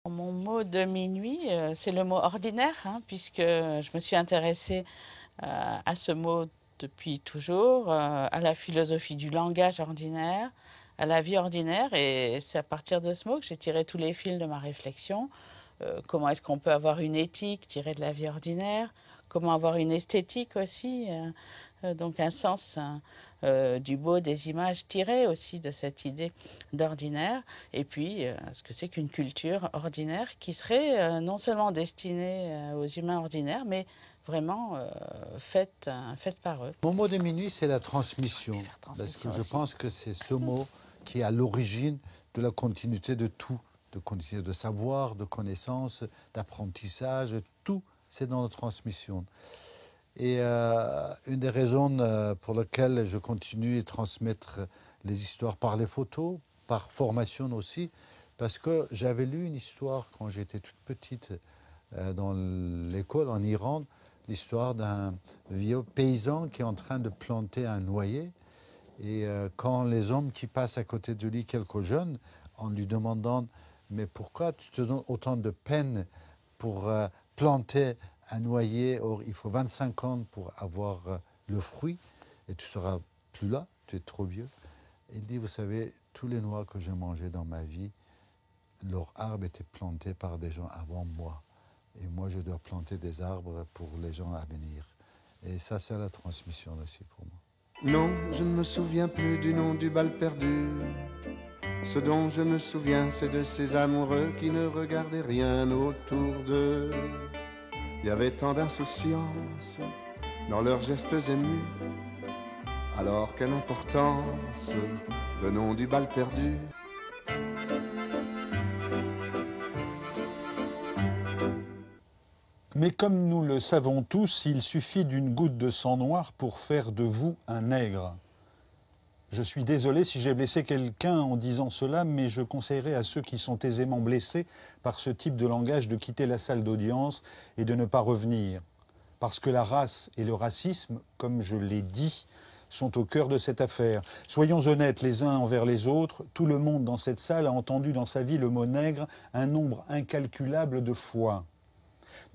Mon mot de minuit, c'est le mot ordinaire, hein, puisque je me suis intéressée à ce mot depuis toujours, à la philosophie du langage ordinaire, à la vie ordinaire, et c'est à partir de ce mot que j'ai tiré tous les fils de ma réflexion. Comment est-ce qu'on peut avoir une éthique tirée de la vie ordinaire? Comment avoir une esthétique aussi, donc un sens du beau, des images tirées aussi de cette idée d'ordinaire, et puis ce que c'est qu'une culture ordinaire qui serait non seulement destinée aux humains ordinaires, mais vraiment faite par eux. Mon mot de minuit, c'est la transmission, parce que je pense que c'est ce mot qui est à l'origine de la continuité de tout, de continuité de savoir, de connaissance, d'apprentissage, tout, c'est dans la transmission. Et une des raisons pour lesquelles je continue à transmettre les histoires par les photos, par formation aussi, parce que j'avais lu une histoire quand j'étais toute petite dans l'école en Iran, l'histoire d'un vieux paysan qui est en train de planter un noyer. Et quand les hommes qui passent à côté de lui, quelques jeunes, en lui demandant « Mais pourquoi tu te donnes autant de peine pour planter un noyer, or il faut 25 ans pour avoir le fruit, et tu seras plus là, tu es trop vieux ». Il dit, vous savez, tous les noix que j'ai mangées dans ma vie, leurs arbres étaient plantés par des gens avant moi. Et moi, je dois planter des arbres pour les gens à venir. Et ça, c'est la transmission aussi pour moi. Non, je ne me souviens plus du nom du bal perdu. Ce dont je me souviens, c'est de ces amoureux qui ne regardaient rien autour d'eux. Il y avait tant d'insouciance dans leurs gestes émus. Alors quelle importance, le nom du bal perdu. Mais comme nous le savons tous, il suffit d'une goutte de sang noir pour faire de vous un nègre. Je suis désolé si j'ai blessé quelqu'un en disant cela, mais je conseillerais à ceux qui sont aisément blessés par ce type de langage de quitter la salle d'audience et de ne pas revenir. Parce que la race et le racisme, comme je l'ai dit, sont au cœur de cette affaire. Soyons honnêtes les uns envers les autres, tout le monde dans cette salle a entendu dans sa vie le mot nègre un nombre incalculable de fois.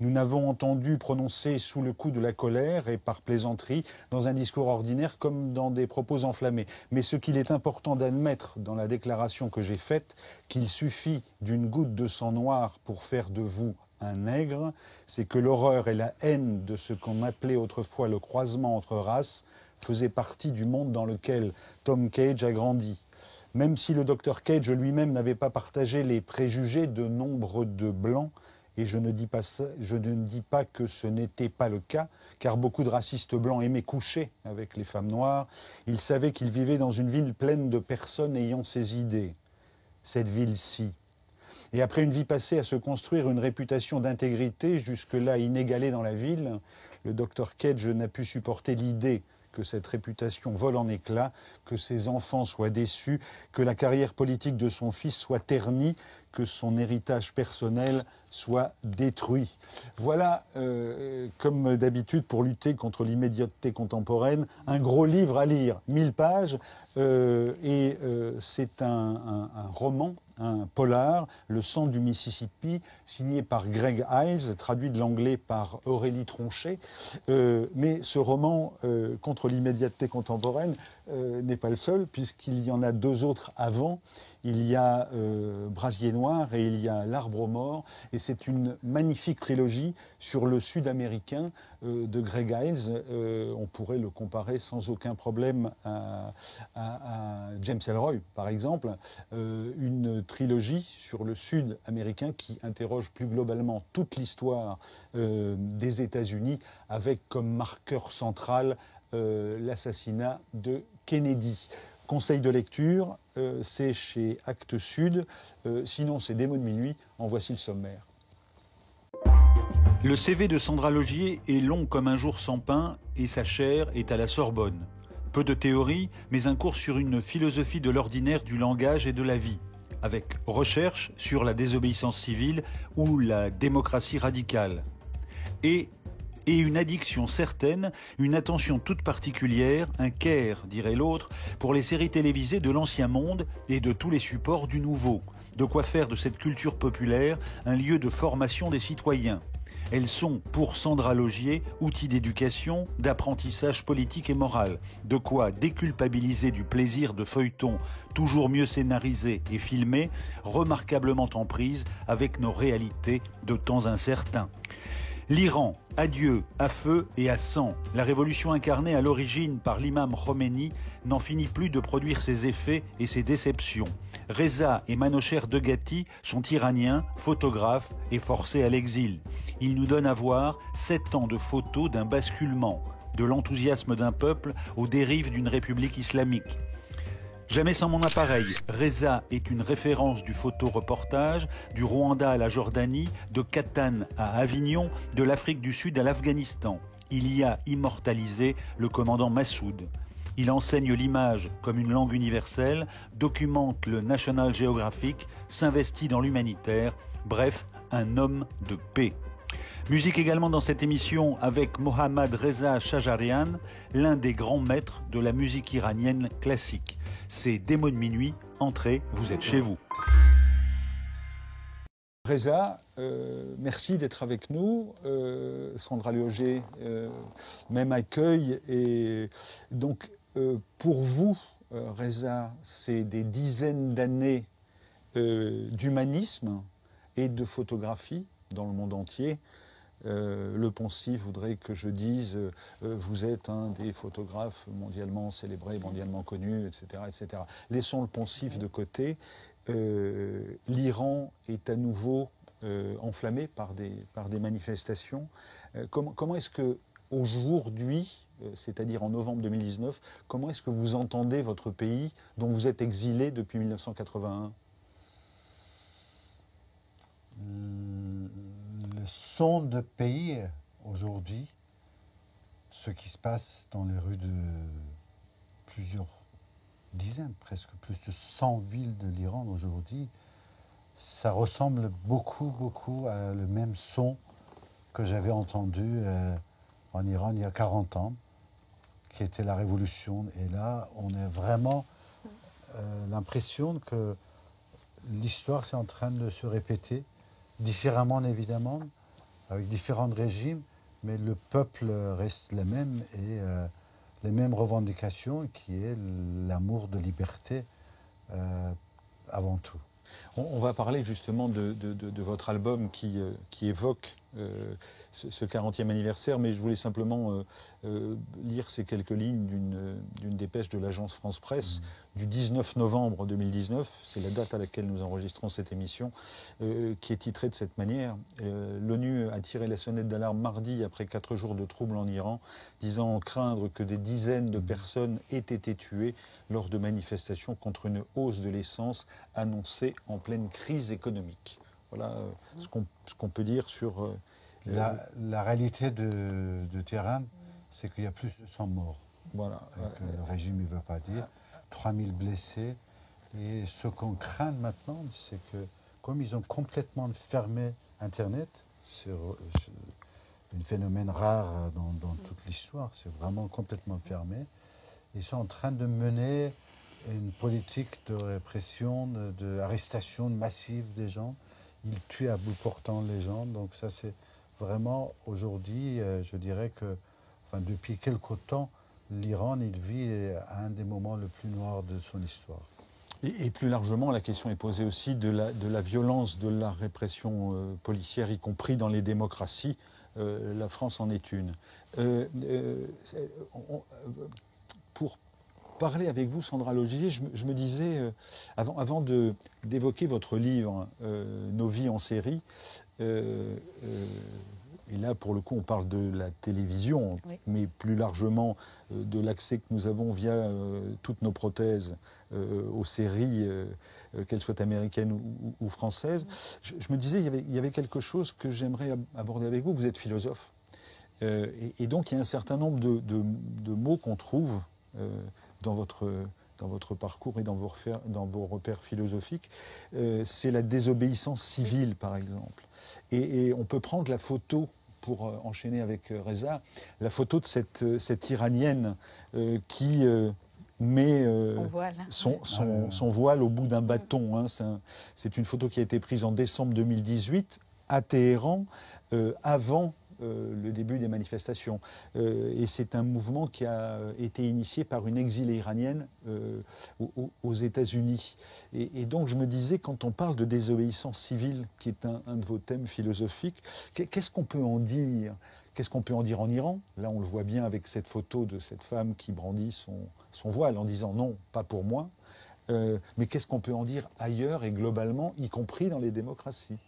Nous n'avons entendu prononcer sous le coup de la colère et par plaisanterie dans un discours ordinaire comme dans des propos enflammés. Mais ce qu'il est important d'admettre dans la déclaration que j'ai faite, qu'il suffit d'une goutte de sang noir pour faire de vous un nègre, c'est que l'horreur et la haine de ce qu'on appelait autrefois le croisement entre races faisaient partie du monde dans lequel Tom Cage a grandi. Même si le docteur Cage lui-même n'avait pas partagé les préjugés de nombre de blancs, et je ne dis pas que ce n'était pas le cas, car beaucoup de racistes blancs aimaient coucher avec les femmes noires. Ils savaient qu'ils vivaient dans une ville pleine de personnes ayant ces idées. Cette ville-ci. Et après une vie passée à se construire une réputation d'intégrité, jusque-là inégalée dans la ville, le docteur Cage n'a pu supporter l'idée que cette réputation vole en éclats, que ses enfants soient déçus, que la carrière politique de son fils soit ternie, que son héritage personnel soit détruit. Voilà, comme d'habitude, pour lutter contre l'immédiateté contemporaine, un gros livre à lire, 1000 pages, c'est un roman, un polar, Le sang du Mississippi, signé par Greg Iles, traduit de l'anglais par Aurélie Tronchet. Mais ce roman, contre l'immédiateté contemporaine, n'est pas le seul, puisqu'il y en a deux autres avant. Il y a Brasier Noir et il y a L'Arbre mort. Et c'est une magnifique trilogie sur le sud-américain de Greg Iles. On pourrait le comparer sans aucun problème à James Ellroy, par exemple. Une trilogie sur le sud-américain qui interroge plus globalement toute l'histoire des États-Unis avec comme marqueur central l'assassinat de Kennedy. Conseil de lecture, c'est chez Actes Sud. Sinon, c'est Des mots de minuit. En voici le sommaire. Le CV de Sandra Logier est long comme un jour sans pain et sa chaire est à la Sorbonne. Peu de théorie, mais un cours sur une philosophie de l'ordinaire du langage et de la vie, avec recherche sur la désobéissance civile ou la démocratie radicale. Et une addiction certaine, une attention toute particulière, un care, dirait l'autre, pour les séries télévisées de l'ancien monde et de tous les supports du nouveau. De quoi faire de cette culture populaire un lieu de formation des citoyens. Elles sont, pour Sandra Laugier, outils d'éducation, d'apprentissage politique et moral. De quoi déculpabiliser du plaisir de feuilletons toujours mieux scénarisés et filmés, remarquablement en prise avec nos réalités de temps incertains. L'Iran, adieu, à feu et à sang. La révolution incarnée à l'origine par l'imam Khomeini n'en finit plus de produire ses effets et ses déceptions. Reza et Manocher Degati sont iraniens, photographes et forcés à l'exil. Ils nous donnent à voir 7 ans de photos d'un basculement, de l'enthousiasme d'un peuple aux dérives d'une république islamique. Jamais sans mon appareil, Reza est une référence du photoreportage, du Rwanda à la Jordanie, de Catane à Avignon, de l'Afrique du Sud à l'Afghanistan. Il y a immortalisé le commandant Massoud. Il enseigne l'image comme une langue universelle, documente le National Geographic, s'investit dans l'humanitaire, bref, un homme de paix. Musique également dans cette émission avec Mohammad Reza Shajarian, l'un des grands maîtres de la musique iranienne classique. C'est Des mots de minuit, entrez, vous êtes chez vous. Reza, merci d'être avec nous. Sandra Laugier, même accueil. Et donc, pour vous, Reza, c'est des dizaines d'années d'humanisme et de photographie dans le monde entier. Le Poncif voudrait que je dise vous êtes un des photographes mondialement célébrés, mondialement connus, etc. etc. Laissons le Poncif de côté. L'Iran est à nouveau enflammé par des manifestations. Comment est-ce que aujourd'hui, c'est-à-dire en novembre 2019, comment est-ce que vous entendez votre pays dont vous êtes exilé depuis 1981 ? Le son de pays aujourd'hui, ce qui se passe dans les rues de plusieurs dizaines, presque plus de 100 villes de l'Iran aujourd'hui, ça ressemble beaucoup à le même son que j'avais entendu en Iran il y a 40 ans, qui était la révolution. Et là, on a vraiment l'impression que l'histoire c'est en train de se répéter, différemment évidemment, avec différents régimes, mais le peuple reste le même et les mêmes revendications qui est l'amour de liberté avant tout. On va parler justement de votre album qui évoque ce 40e anniversaire, mais je voulais simplement lire ces quelques lignes d'une dépêche de l'agence France Presse du 19 novembre 2019, c'est la date à laquelle nous enregistrons cette émission, qui est titrée de cette manière. L'ONU a tiré la sonnette d'alarme mardi après 4 jours de troubles en Iran, disant craindre que des dizaines de personnes aient été tuées lors de manifestations contre une hausse de l'essence annoncée en pleine crise économique. Voilà ce qu'on peut dire sur... La réalité de terrain, c'est qu'il y a plus de 100 morts. Voilà. Le régime ne veut pas dire. 3000 blessés. Et ce qu'on craint maintenant, c'est que comme ils ont complètement fermé Internet, c'est un phénomène rare dans toute l'histoire, c'est vraiment complètement fermé, ils sont en train de mener une politique de répression, d'arrestation massive des gens. Ils tuent à bout portant les gens. Donc ça, c'est vraiment aujourd'hui, je dirais que depuis quelque temps, l'Iran, il vit un des moments les plus noirs de son histoire. Et plus largement, la question est posée aussi de la violence de la répression policière, y compris dans les démocraties. La France en est une. Pour parler avec vous, Sandra Laugier, je me disais, avant d'évoquer votre livre « Nos vies en série », et là, pour le coup, on parle de la télévision, oui, mais plus largement de l'accès que nous avons via toutes nos prothèses aux séries, qu'elles soient américaines ou françaises. Oui. Je me disais, il y avait quelque chose que j'aimerais aborder avec vous. Vous êtes philosophe. Et donc, il y a un certain nombre de mots qu'on trouve dans votre parcours et dans vos repères philosophiques. C'est la désobéissance civile, par exemple. Et on peut prendre la photo, pour enchaîner avec Reza, la photo de cette Iranienne qui mais son voile au bout d'un bâton. Hein. C'est une photo qui a été prise en décembre 2018 à Téhéran, avant le début des manifestations. Et c'est un mouvement qui a été initié par une exilée iranienne aux États-Unis. Et donc je me disais, quand on parle de désobéissance civile, qui est un de vos thèmes philosophiques, qu'est-ce qu'on peut en dire ? Qu'est-ce qu'on peut en dire en Iran ? Là, on le voit bien avec cette photo de cette femme qui brandit son voile en disant « non, pas pour moi ». Mais qu'est-ce qu'on peut en dire ailleurs et globalement, y compris dans les démocraties ?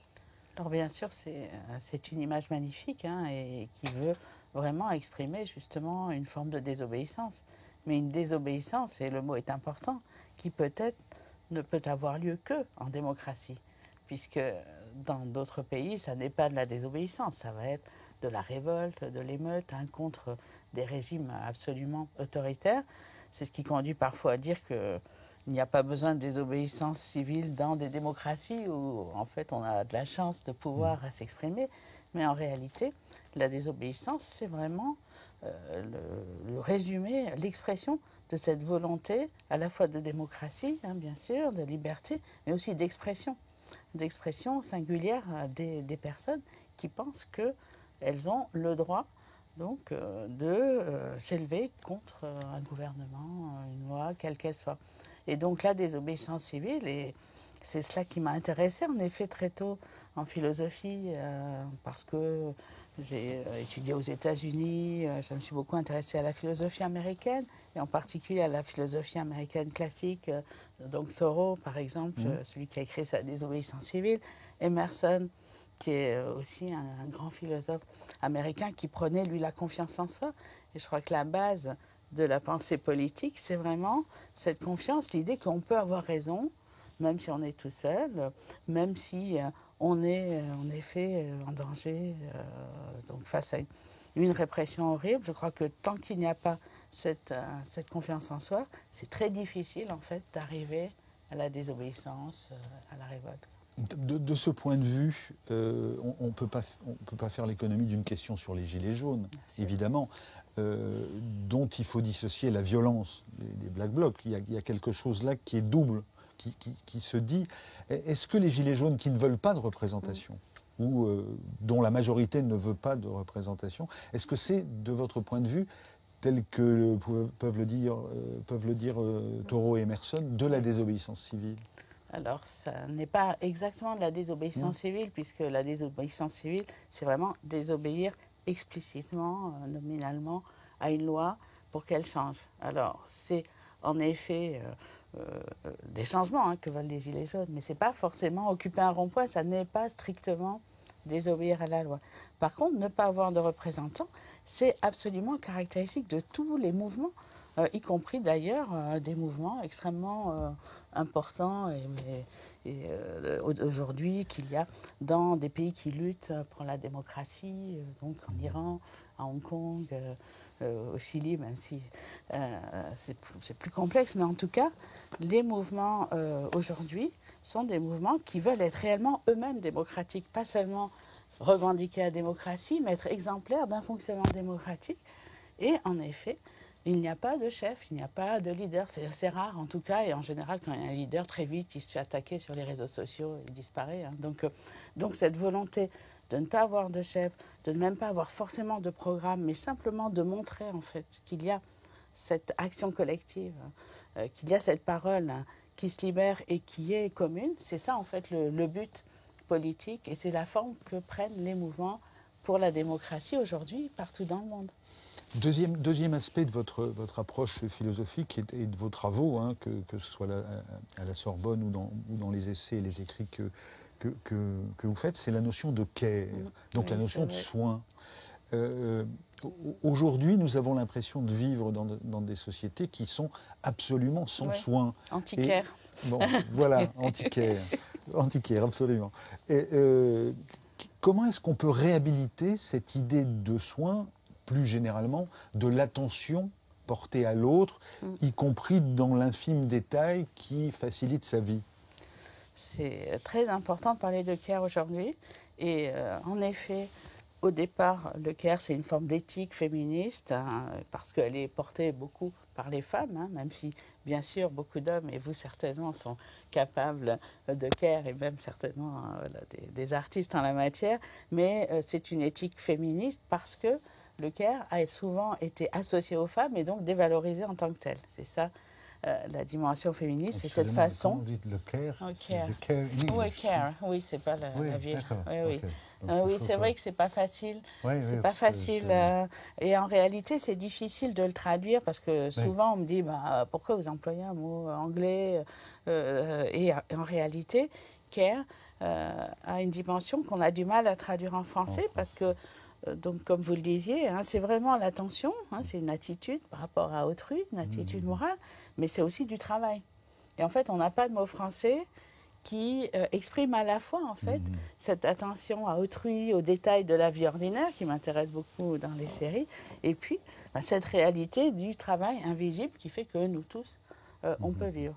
Alors bien sûr, c'est une image magnifique hein, et qui veut vraiment exprimer justement une forme de désobéissance. Mais une désobéissance, et le mot est important, qui peut-être ne peut avoir lieu que en démocratie. Puisque dans d'autres pays, ça n'est pas de la désobéissance, ça va être de la révolte, de l'émeute hein, contre des régimes absolument autoritaires. C'est ce qui conduit parfois à dire que il n'y a pas besoin de désobéissance civile dans des démocraties où, en fait, on a de la chance de pouvoir s'exprimer. Mais en réalité, la désobéissance, c'est vraiment le résumé, l'expression de cette volonté à la fois de démocratie, hein, bien sûr, de liberté, mais aussi d'expression singulière des personnes qui pensent qu'elles ont le droit donc, de s'élever contre un gouvernement, une loi, quelle qu'elle soit. Et donc la désobéissance civile, et c'est cela qui m'a intéressée en effet très tôt en philosophie, parce que j'ai étudié aux États-Unis, je me suis beaucoup intéressée à la philosophie américaine, et en particulier à la philosophie américaine classique, donc Thoreau par exemple, celui qui a écrit sa désobéissance civile, Emerson, qui est aussi un grand philosophe américain qui prenait lui la confiance en soi. Et je crois que la base de la pensée politique, c'est vraiment cette confiance, l'idée qu'on peut avoir raison, même si on est tout seul, même si on est en effet en danger, donc face à une répression horrible. Je crois que tant qu'il n'y a pas cette confiance en soi, c'est très difficile en fait d'arriver à la désobéissance, à la révolte. De ce point de vue, on ne peut pas faire l'économie d'une question sur les gilets jaunes, évidemment, dont il faut dissocier la violence des Black Blocs. Il y a quelque chose là qui est double, qui se dit. Est-ce que les gilets jaunes qui ne veulent pas de représentation, ou dont la majorité ne veut pas de représentation, est-ce que c'est, de votre point de vue, tel que peuvent le dire Thoreau et Emerson, de la désobéissance civile ? Alors, ça n'est pas exactement de la désobéissance civile, puisque la désobéissance civile, c'est vraiment désobéir explicitement, nominalement, à une loi pour qu'elle change. Alors, c'est en effet des changements que veulent les Gilets jaunes, mais ce n'est pas forcément occuper un rond-point, ça n'est pas strictement désobéir à la loi. Par contre, ne pas avoir de représentants, c'est absolument caractéristique de tous les mouvements, y compris d'ailleurs des mouvements extrêmement importants aujourd'hui qu'il y a dans des pays qui luttent pour la démocratie, donc en Iran, à Hong Kong, au Chili, même si c'est plus complexe. Mais en tout cas, les mouvements aujourd'hui sont des mouvements qui veulent être réellement eux-mêmes démocratiques, pas seulement revendiquer la démocratie, mais être exemplaires d'un fonctionnement démocratique. Et en effet, il n'y a pas de chef, il n'y a pas de leader. C'est assez rare en tout cas, et en général, quand il y a un leader, très vite, il se fait attaquer sur les réseaux sociaux, il disparaît. Hein. Donc cette volonté de ne pas avoir de chef, de ne même pas avoir forcément de programme, mais simplement de montrer en fait qu'il y a cette action collective, qu'il y a cette parole qui se libère et qui est commune, c'est ça en fait le but politique, et c'est la forme que prennent les mouvements pour la démocratie aujourd'hui partout dans le monde. Deuxième aspect de votre approche philosophique et de vos travaux, hein, que ce soit à la Sorbonne ou dans les essais et les écrits que vous faites, c'est la notion de care, donc oui, la notion de soin. Aujourd'hui, nous avons l'impression de vivre dans des sociétés qui sont absolument sans soin. Anti-care. Bon, voilà, anti-care. Anti-care, absolument. Comment est-ce qu'on peut réhabiliter cette idée de soin, plus généralement, de l'attention portée à l'autre, y compris dans l'infime détail qui facilite sa vie? C'est très important de parler de care aujourd'hui. Et en effet, au départ, le care, c'est une forme d'éthique féministe, hein, parce qu'elle est portée beaucoup par les femmes, hein, même si, bien sûr, beaucoup d'hommes, et vous certainement, sont capables de care, et même certainement voilà, des artistes en la matière, mais c'est une éthique féministe parce que le care a souvent été associé aux femmes et donc dévalorisé en tant que tel. C'est ça la dimension féministe, c'est cette façon. Comment on dit le care? Oh, C'est care. le care in Oui, English. care, oui, c'est pas Oui, la ville. d'accord, Oui, oui. ok. Donc, Oui, il faut c'est vrai que c'est pas facile. Oui, C'est oui, pas parce que facile. c'est- Et en réalité, c'est difficile de le traduire parce que souvent on me dit bah, pourquoi vous employez un mot anglais et en réalité, care a une dimension qu'on a du mal à traduire en français parce que, donc, comme vous le disiez, hein, c'est vraiment l'attention, hein, c'est une attitude par rapport à autrui, une attitude morale, mais c'est aussi du travail. Et en fait, on n'a pas de mot français qui exprime à la fois en fait cette attention à autrui, aux détails de la vie ordinaire qui m'intéresse beaucoup dans les séries, et puis cette réalité du travail invisible qui fait que nous tous, on peut vivre.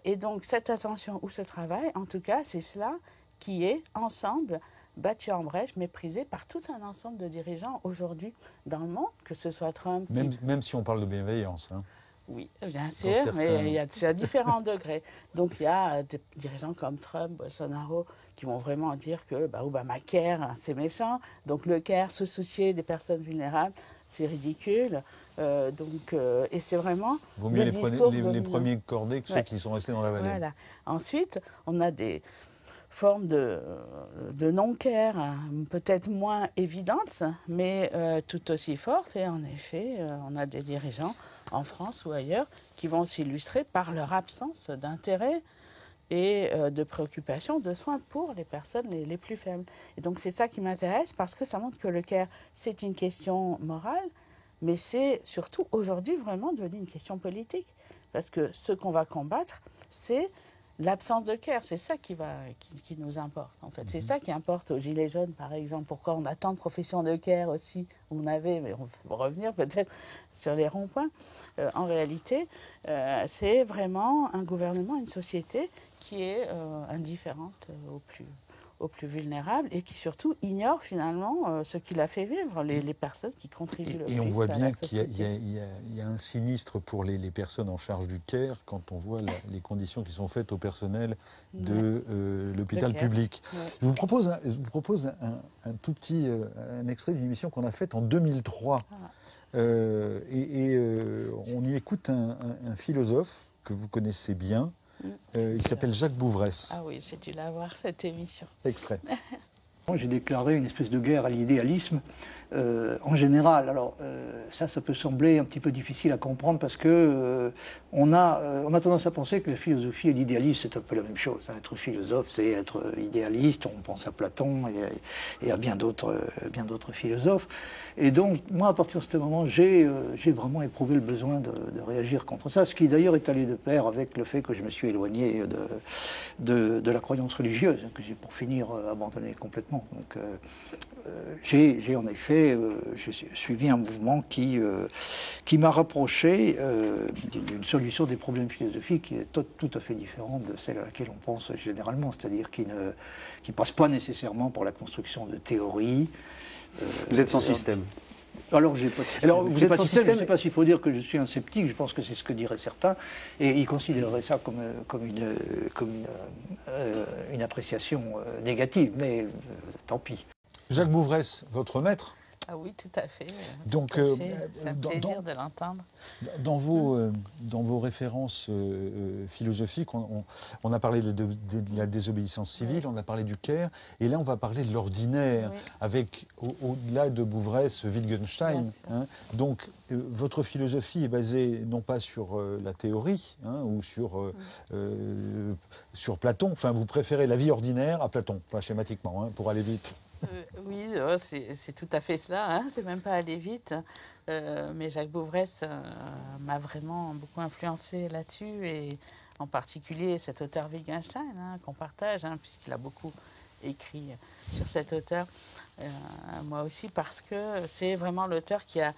Et donc cette attention ou ce travail, en tout cas, c'est cela qui est ensemble battu en brèche, méprisé par tout un ensemble de dirigeants aujourd'hui dans le monde, que ce soit Trump. Même si on parle de bienveillance. Hein. Oui, bien sûr, certains- mais c'est à différents degrés. Donc il y a des dirigeants comme Trump, Bolsonaro, qui vont vraiment dire que Obamacare, c'est méchant. Donc le care, se soucier des personnes vulnérables, c'est ridicule. Et c'est vraiment Vaut mieux le les, discours les dominant. premiers cordés que ceux Ouais. qui sont restés dans la vallée. Voilà. Ensuite, on a des formes de non-care peut-être moins évidentes, mais tout aussi fortes. Et en effet, on a des dirigeants en France ou ailleurs qui vont s'illustrer par leur absence d'intérêt et de préoccupation, de soins pour les personnes les plus faibles. Et donc c'est ça qui m'intéresse parce que ça montre que le care, c'est une question morale, mais c'est surtout aujourd'hui vraiment devenu une question politique. Parce que ce qu'on va combattre, c'est l'absence de care. C'est ça qui nous importe, en fait. C'est ça qui importe aux Gilets jaunes, par exemple. Pourquoi on a tant de professions de care aussi, on avait, mais on va revenir peut-être sur les ronds-points. En réalité, c'est vraiment un gouvernement, une société qui est indifférente aux plus vulnérables et qui surtout ignore finalement ce qui l'a fait vivre, les personnes qui contribuent le plus Et on voit à bien la qu'il société. y a un sinistre pour les personnes en charge du care quand on voit les conditions qui sont faites au personnel de l'hôpital care. public. Ouais. Je vous propose un tout petit un extrait d'une émission qu'on a faite en 2003. On y écoute un philosophe que vous connaissez bien. Il s'appelle Jacques Bouvresse. Ah oui, j'ai dû la voir, cette émission. Extrait. J'ai déclaré une espèce de guerre à l'idéalisme en général. Alors ça peut sembler un petit peu difficile à comprendre parce que on a tendance à penser que la philosophie et l'idéalisme c'est un peu la même chose. Être philosophe, c'est être idéaliste. On pense à Platon et à bien d'autres philosophes. Et donc moi, à partir de ce moment, j'ai vraiment éprouvé le besoin de réagir contre ça. Ce qui d'ailleurs est allé de pair avec le fait que je me suis éloigné de la croyance religieuse que j'ai pour finir abandonné complètement. Donc j'ai en effet suivi un mouvement qui m'a rapproché d'une solution des problèmes philosophiques qui est tout à fait différente de celle à laquelle on pense généralement, c'est-à-dire qui passe pas nécessairement par la construction de théories. Vous êtes sans système. Alors, j'ai pas de système. Alors, vous J'ai êtes pas de sans système. Je ne système. sais pas s'il faut dire que je suis un sceptique, je pense que c'est ce que diraient certains, et ils considéreraient ça comme une appréciation négative, mais tant pis. Jacques Bouvresse, votre maître. Ah oui, tout à fait. Donc, tout à fait. C'est un dans- plaisir de l'entendre. Dans vos références philosophiques, on a parlé de la désobéissance civile, on a parlé du care, et là on va parler de l'ordinaire, Oui. avec au-delà de Bouvresse, Wittgenstein. Bien sûr. Hein. Donc votre philosophie est basée non pas sur la théorie ou sur Platon, enfin vous préférez la vie ordinaire à Platon, enfin, schématiquement, hein, pour aller vite. Oui, c'est tout à fait cela. Hein. C'est même pas aller vite. Mais Jacques Bouvresse m'a vraiment beaucoup influencé là-dessus, et en particulier cet auteur Wittgenstein qu'on partage, puisqu'il a beaucoup écrit sur cet auteur. Moi aussi, parce que c'est vraiment l'auteur qui a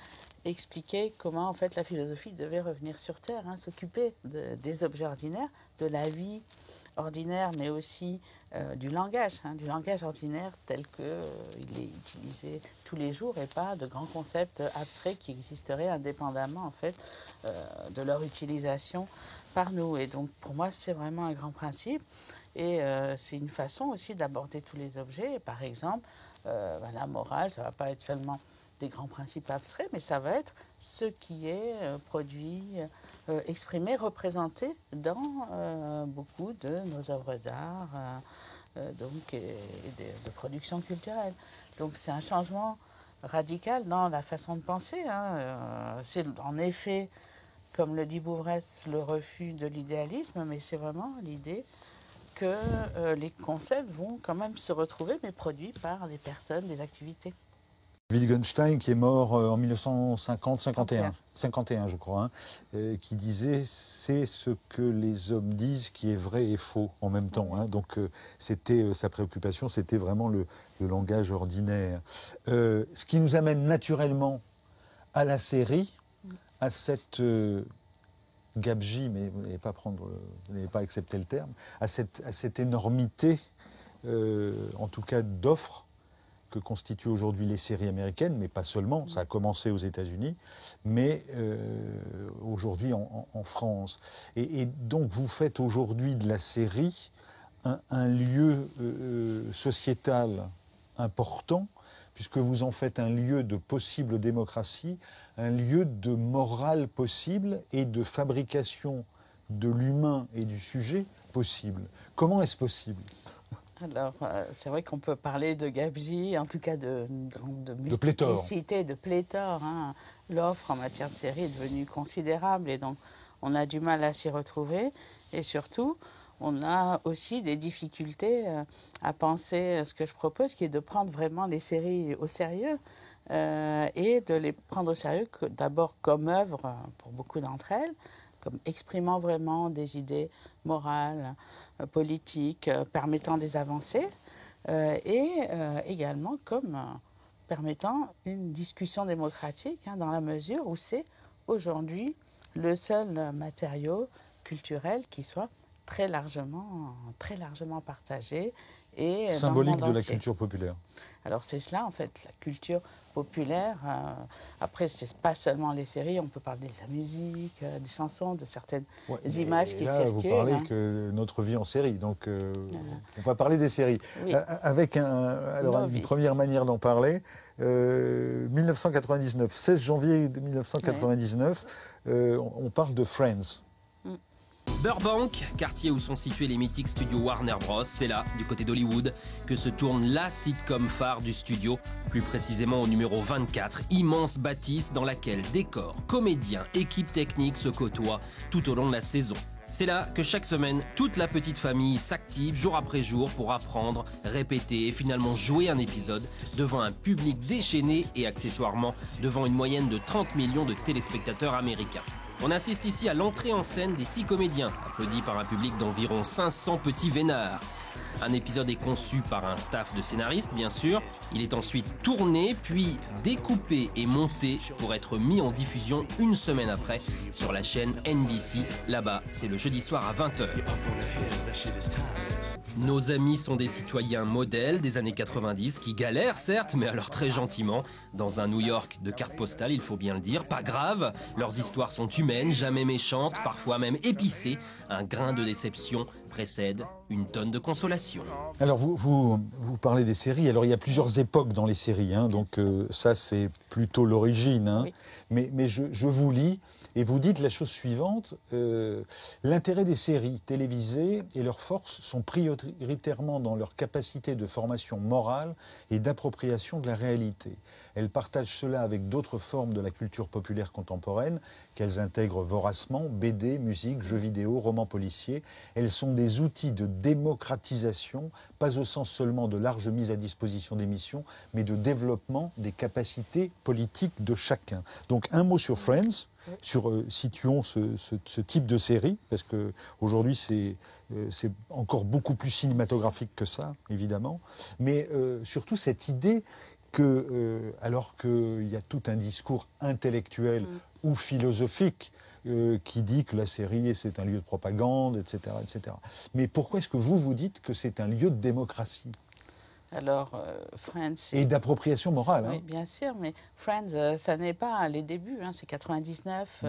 expliqué comment en fait la philosophie devait revenir sur Terre, s'occuper des objets ordinaires, de la vie ordinaire, mais aussi du langage ordinaire tel qu'il est utilisé tous les jours et pas de grands concepts abstraits qui existeraient indépendamment en fait de leur utilisation par nous. Et donc pour moi c'est vraiment un grand principe et c'est une façon aussi d'aborder tous les objets. Par exemple, la morale, ça ne va pas être seulement des grands principes abstraits, mais ça va être ce qui est produit, exprimé, représenté dans beaucoup de nos œuvres d'art et de production culturelle. Donc c'est un changement radical dans la façon de penser. C'est en effet, comme le dit Bouvresse, le refus de l'idéalisme, mais c'est vraiment l'idée que les concepts vont quand même se retrouver, mais produits par des personnes, des activités. Wittgenstein, qui est mort en 1951, je crois, qui disait « c'est ce que les hommes disent qui est vrai et faux en même temps ». Donc c'était sa préoccupation, c'était vraiment le langage ordinaire. Ce qui nous amène naturellement à la série, à cette gabegie, mais vous n'allez pas accepté le terme, à cette énormité, en tout cas d'offres, que constituent aujourd'hui les séries américaines, mais pas seulement, ça a commencé aux États-Unis, mais aujourd'hui en France. Et donc vous faites aujourd'hui de la série un lieu sociétal important, puisque vous en faites un lieu de possible démocratie, un lieu de morale possible et de fabrication de l'humain et du sujet possible. Comment est-ce possible ? Alors, c'est vrai qu'on peut parler de gabegie, en tout cas de pléthore. multiplicité, de pléthore. L'offre en matière de série est devenue considérable et donc on a du mal à s'y retrouver. Et surtout, on a aussi des difficultés à penser ce que je propose, qui est de prendre vraiment les séries au sérieux et de les prendre au sérieux d'abord comme œuvre pour beaucoup d'entre elles, comme exprimant vraiment des idées morales, politiques, permettant des avancées, et également comme permettant une discussion démocratique, dans la mesure où c'est aujourd'hui le seul matériau culturel qui soit très largement partagé. Et symbolique de la entier. culture populaire. Alors c'est cela en fait, la culture populaire. Après, c'est pas seulement les séries, on peut parler de la musique, des chansons, de certaines images qui là, circulent. Vous parlez que notre vie en série, donc on va parler des séries. Oui. Avec une première manière d'en parler, 1999, 16 janvier 1999, on parle de Friends. Burbank, quartier où sont situés les mythiques studios Warner Bros, c'est là, du côté d'Hollywood, que se tourne la sitcom phare du studio, plus précisément au numéro 24, immense bâtisse dans laquelle décors, comédiens, équipe technique se côtoient tout au long de la saison. C'est là que chaque semaine, toute la petite famille s'active jour après jour pour apprendre, répéter et finalement jouer un épisode devant un public déchaîné et accessoirement devant une moyenne de 30 millions de téléspectateurs américains. On assiste ici à l'entrée en scène des 6 comédiens, applaudis par un public d'environ 500 petits vénards. Un épisode est conçu par un staff de scénaristes, bien sûr. Il est ensuite tourné, puis découpé et monté pour être mis en diffusion une semaine après sur la chaîne NBC. Là-bas, c'est le jeudi soir à 20h. Nos amis sont des citoyens modèles des années 90 qui galèrent, certes, mais alors très gentiment. Dans un New York de carte postale, il faut bien le dire, pas grave. Leurs histoires sont humaines, jamais méchantes, parfois même épicées. Un grain de déception précède une tonne de consolation. Alors vous parlez des séries, alors il y a plusieurs époques dans les séries, donc ça c'est plutôt l'origine, Oui. mais je vous lis et vous dites la chose suivante, l'intérêt des séries télévisées et leur force sont prioritairement dans leur capacité de formation morale et d'appropriation de la réalité. Elles partagent cela avec d'autres formes de la culture populaire contemporaine qu'elles intègrent voracement, BD, musique, jeux vidéo, romans policiers. Elles sont des outils de démocratisation, pas au sens seulement de large mise à disposition d'émissions, mais de développement des capacités politiques de chacun. Donc un mot sur Friends, situons ce type de série, parce qu'aujourd'hui c'est encore beaucoup plus cinématographique que ça, évidemment, mais surtout cette idée que, alors qu'il y a tout un discours intellectuel ou philosophique qui dit que la série c'est un lieu de propagande, etc., etc. Mais pourquoi est-ce que vous dites que c'est un lieu de démocratie Alors, Friends... et d'appropriation morale, hein. Oui, bien sûr, mais Friends, ça n'est pas les débuts, hein, c'est 99,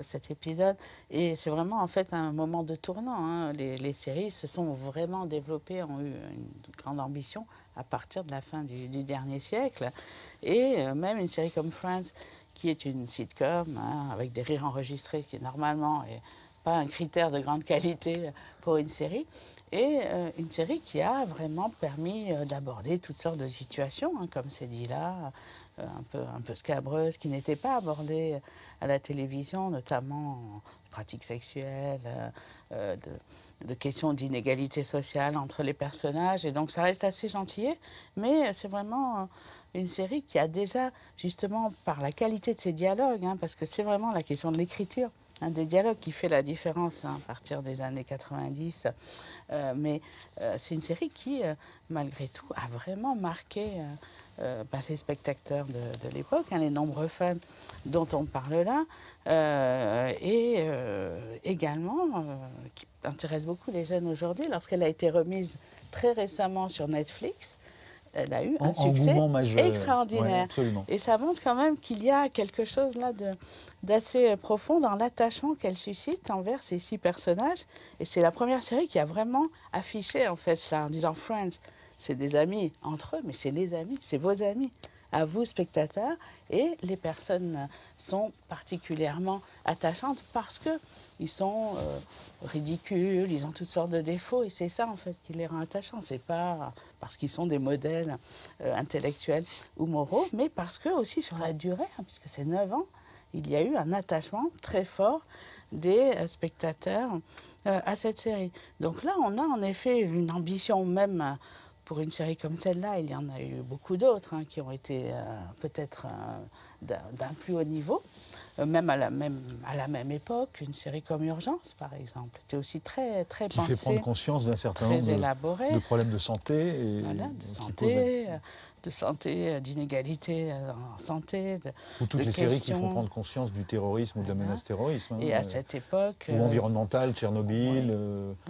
cet épisode, et c'est vraiment en fait un moment de tournant, hein. Les séries se sont vraiment développées, ont eu une grande ambition à partir de la fin du dernier siècle, et même une série comme Friends, qui est une sitcom, hein, avec des rires enregistrés, qui normalement n'est pas un critère de grande qualité pour une série, et une série qui a vraiment permis d'aborder toutes sortes de situations, hein, comme c'est dit là, un peu scabreuses, qui n'étaient pas abordées à la télévision, notamment pratiques sexuelles, de questions d'inégalité sociale entre les personnages. Et donc ça reste assez gentillé, mais c'est vraiment une série qui a déjà, justement, par la qualité de ses dialogues, hein, parce que c'est vraiment la question de l'écriture, hein, des dialogues qui fait la différence, hein, à partir des années 90. Mais c'est une série qui, malgré tout, a vraiment marqué ses spectateurs de l'époque, hein, les nombreux fans dont on parle là, et également qui intéresse beaucoup les jeunes aujourd'hui. Lorsqu'elle a été remise très récemment sur Netflix, elle a eu un succès extraordinaire. Ouais, et ça montre quand même qu'il y a quelque chose là d'assez profond dans l'attachement qu'elle suscite envers ces 6 personnages. Et c'est la première série qui a vraiment affiché en fait cela, en disant Friends, c'est des amis entre eux, mais c'est les amis, c'est vos amis, à vous spectateurs. Et les personnes sont particulièrement attachantes parce qu'ils sont ridicules, ils ont toutes sortes de défauts, et c'est ça en fait qui les rend attachants. C'est pas parce qu'ils sont des modèles intellectuels ou moraux, mais parce que aussi sur la durée, hein, puisque c'est 9 ans, il y a eu un attachement très fort des spectateurs à cette série. Donc là, on a en effet une ambition même. Pour une série comme celle-là, il y en a eu beaucoup d'autres, hein, qui ont été peut-être d'un plus haut niveau, même à la même époque. Une série comme Urgence, par exemple, était aussi très pensée, qui fait prendre conscience d'un certain nombre de problèmes de santé. Et voilà, de santé, d'inégalité en santé. Ou toutes les séries qui font prendre conscience du terrorisme ou de la menace terrorisme. Hein, et à cette époque... ou environnemental, Tchernobyl,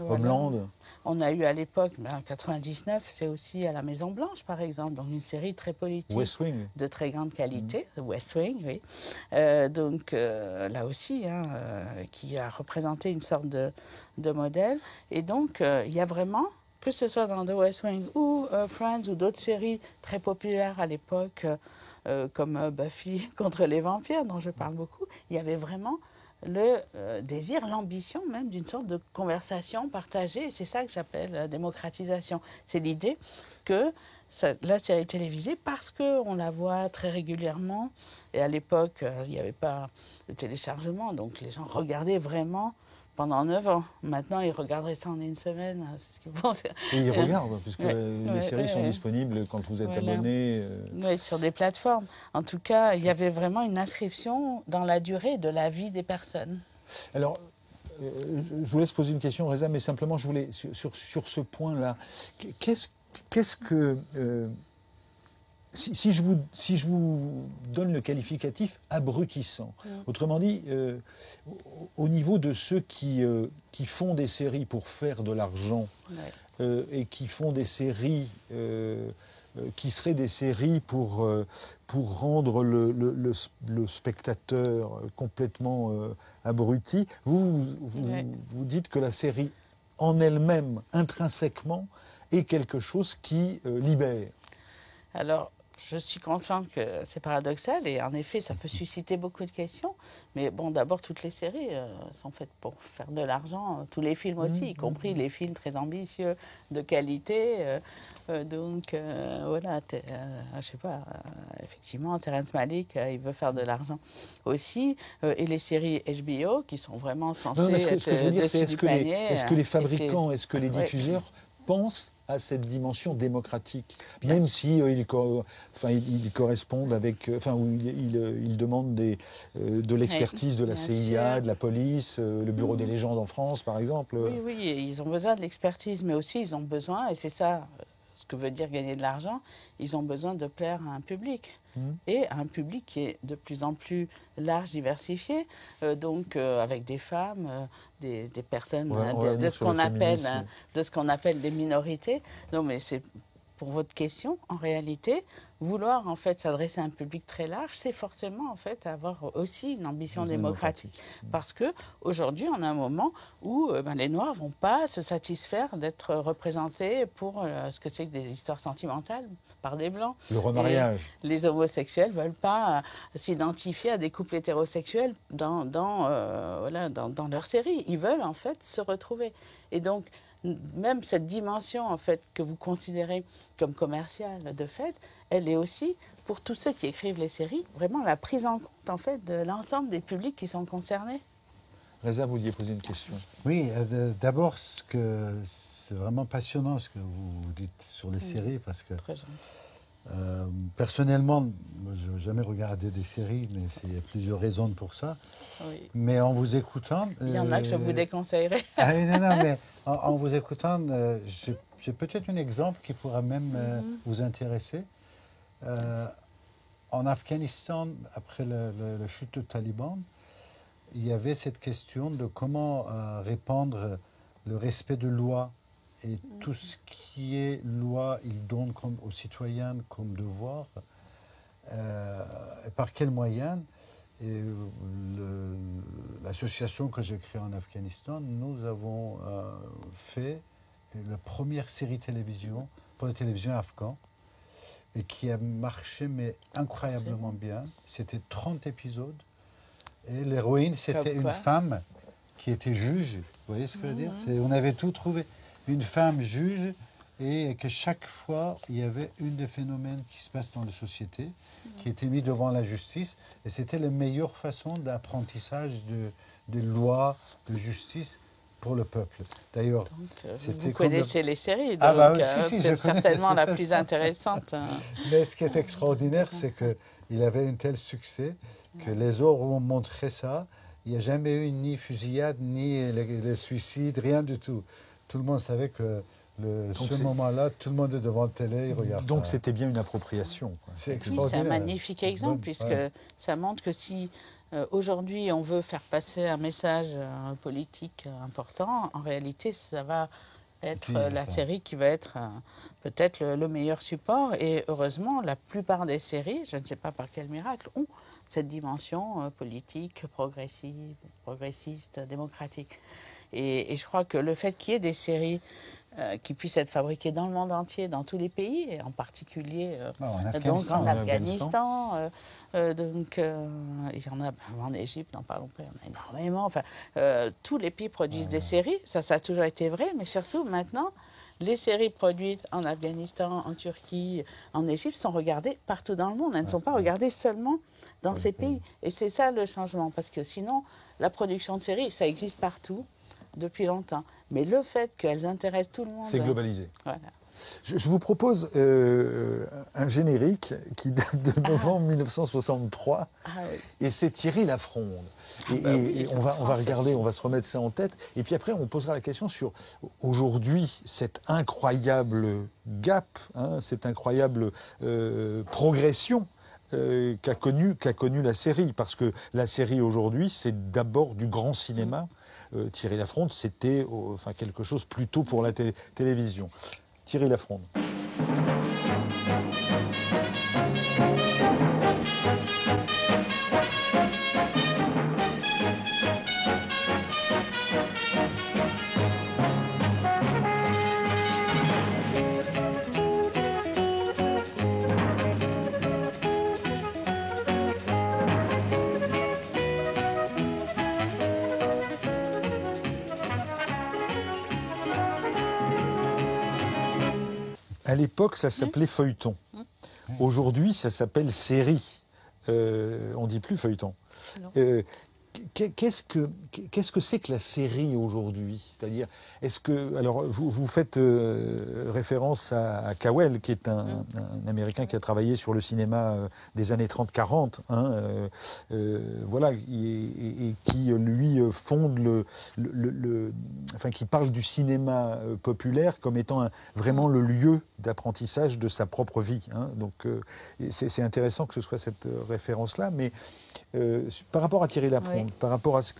Homeland. On a eu à l'époque, en 99, c'est aussi à la Maison-Blanche, par exemple, donc une série très politique. West Wing. De très grande qualité, West Wing, oui. Donc là aussi, hein, qui a représenté une sorte de modèle. Et donc, il y a vraiment, que ce soit dans The West Wing ou Friends ou d'autres séries très populaires à l'époque, comme Buffy contre les vampires, dont je parle beaucoup, il y avait vraiment le désir, l'ambition même d'une sorte de conversation partagée. Et c'est ça que j'appelle la démocratisation. C'est l'idée que la série télévisée, parce qu'on la voit très régulièrement, et à l'époque, il n'y avait pas de téléchargement, donc les gens regardaient vraiment pendant 9 ans. Maintenant, ils regarderaient ça en une semaine. C'est ce qu'ils vont faire. Et ils regardent, puisque les séries sont disponibles quand vous êtes abonné. Oui, sur des plateformes. En tout cas, il y avait vraiment une inscription dans la durée de la vie des personnes. Alors, je vous laisse poser une question, Reza, mais simplement, je voulais, sur ce point-là, qu'est-ce que... Si je vous donne le qualificatif abrutissant, autrement dit, au niveau de ceux qui font des séries pour faire de l'argent, et qui font des séries qui seraient des séries pour rendre le spectateur complètement abruti, vous dites que la série en elle-même, intrinsèquement, est quelque chose qui libère. Alors, je suis consciente que c'est paradoxal et en effet, ça peut susciter beaucoup de questions. Mais bon, d'abord, toutes les séries sont faites pour faire de l'argent. Tous les films aussi, y compris les films très ambitieux, de qualité. Donc, voilà, je sais pas, effectivement, Terrence Malick, il veut faire de l'argent aussi. Et les séries HBO, qui sont vraiment censées être ce que je veux dire, c'est est-ce que les fabricants, est-ce que les diffuseurs pensent à cette dimension démocratique, même si ils correspondent avec, où ils demandent de l'expertise de la CIA, de la police, le Bureau des légendes en France, par exemple. Oui, ils ont besoin de l'expertise, mais aussi ils ont besoin, et c'est ça ce que veut dire gagner de l'argent, ils ont besoin de plaire à un public. Et à un public qui est de plus en plus large, diversifié, donc avec des femmes, des personnes de ce qu'on appelle des minorités. Non, mais c'est pour votre question, en réalité, vouloir en fait s'adresser à un public très large, c'est forcément en fait avoir aussi une ambition démocratique. Parce que aujourd'hui, on a un moment où les Noirs vont pas se satisfaire d'être représentés pour ce que c'est que des histoires sentimentales par des Blancs. Le remariage. Et les homosexuels veulent pas s'identifier à des couples hétérosexuels dans leur série. Ils veulent en fait se retrouver. Et donc, même cette dimension en fait que vous considérez comme commerciale de fait, elle est aussi pour tous ceux qui écrivent les séries vraiment la prise en compte en fait de l'ensemble des publics qui sont concernés. Reza, vous vouliez poser une question. Oui, d'abord, c'est vraiment passionnant ce que vous dites sur les séries parce que personnellement, je n'ai jamais regardé des séries, mais il y a plusieurs raisons pour ça. Oui. Mais en vous écoutant... Il y en a que je vous déconseillerais. Non, mais en vous écoutant, j'ai peut-être un exemple qui pourra même vous intéresser. En Afghanistan, après la chute du Taliban, il y avait cette question de comment répandre le respect de loi. Et tout ce qui est loi, il donne aux citoyens comme devoir. Par quels moyens? Et l'association que j'ai créée en Afghanistan, nous avons fait la première série télévision pour la télévision afghane et qui a marché mais incroyablement bien. C'était 30 épisodes et l'héroïne, c'était une femme qui était juge. Vous voyez ce que je veux dire? On avait tout trouvé. Une femme juge et que chaque fois, il y avait un des phénomènes qui se passe dans la société qui était mis devant la justice. Et c'était la meilleure façon d'apprentissage de loi, de justice pour le peuple. D'ailleurs, vous connaissez les séries, donc c'est certainement la plus intéressante. Mais ce qui est extraordinaire, c'est qu'il avait un tel succès que les autres ont montré ça. Il n'y a jamais eu ni fusillade, ni les suicides, rien du tout. Tout le monde savait que ce moment-là, tout le monde est devant la télé, il regarde. Donc c'était bien une appropriation. C'est un magnifique exemple, puisque ça montre que si aujourd'hui on veut faire passer un message politique important, en réalité ça va être la série qui va être peut-être le meilleur support. Et heureusement, la plupart des séries, je ne sais pas par quel miracle, ont cette dimension politique, progressiste, démocratique. Et je crois que le fait qu'il y ait des séries qui puissent être fabriquées dans le monde entier, dans tous les pays, et en particulier en Afghanistan, donc il y en a en Égypte, n'en parlons pas, il y en a énormément. Enfin, tous les pays produisent des séries, ça a toujours été vrai, mais surtout maintenant, les séries produites en Afghanistan, en Turquie, en Égypte sont regardées partout dans le monde. Elles ne sont pas regardées seulement dans ces pays. Et c'est ça le changement, parce que sinon, la production de séries, ça existe partout depuis longtemps. Mais le fait qu'elles intéressent tout le monde... C'est globalisé. Voilà. Je vous propose un générique qui date de novembre 1963, et c'est Thierry Lafronde. Et on va regarder, on va se remettre ça en tête, et puis après on posera la question sur aujourd'hui cette incroyable gap, cette incroyable progression qu'a connue la série, parce que la série aujourd'hui c'est d'abord du grand cinéma. Thierry Lafronde, c'était quelque chose plutôt pour la télévision. Thierry Lafronde. À l'époque, ça s'appelait feuilleton. Aujourd'hui, ça s'appelle série. On ne dit plus feuilleton. Qu'est-ce que c'est que la série aujourd'hui? C'est-à-dire, est-ce que... Alors, vous faites référence à Cowell, qui est un Américain qui a travaillé sur le cinéma des années 30-40, hein, voilà, et qui, lui, fonde enfin, qui parle du cinéma populaire comme étant vraiment le lieu d'apprentissage de sa propre vie, hein. Donc, c'est intéressant que ce soit cette référence-là, mais par rapport à Thierry Lafronde, par rapport à ce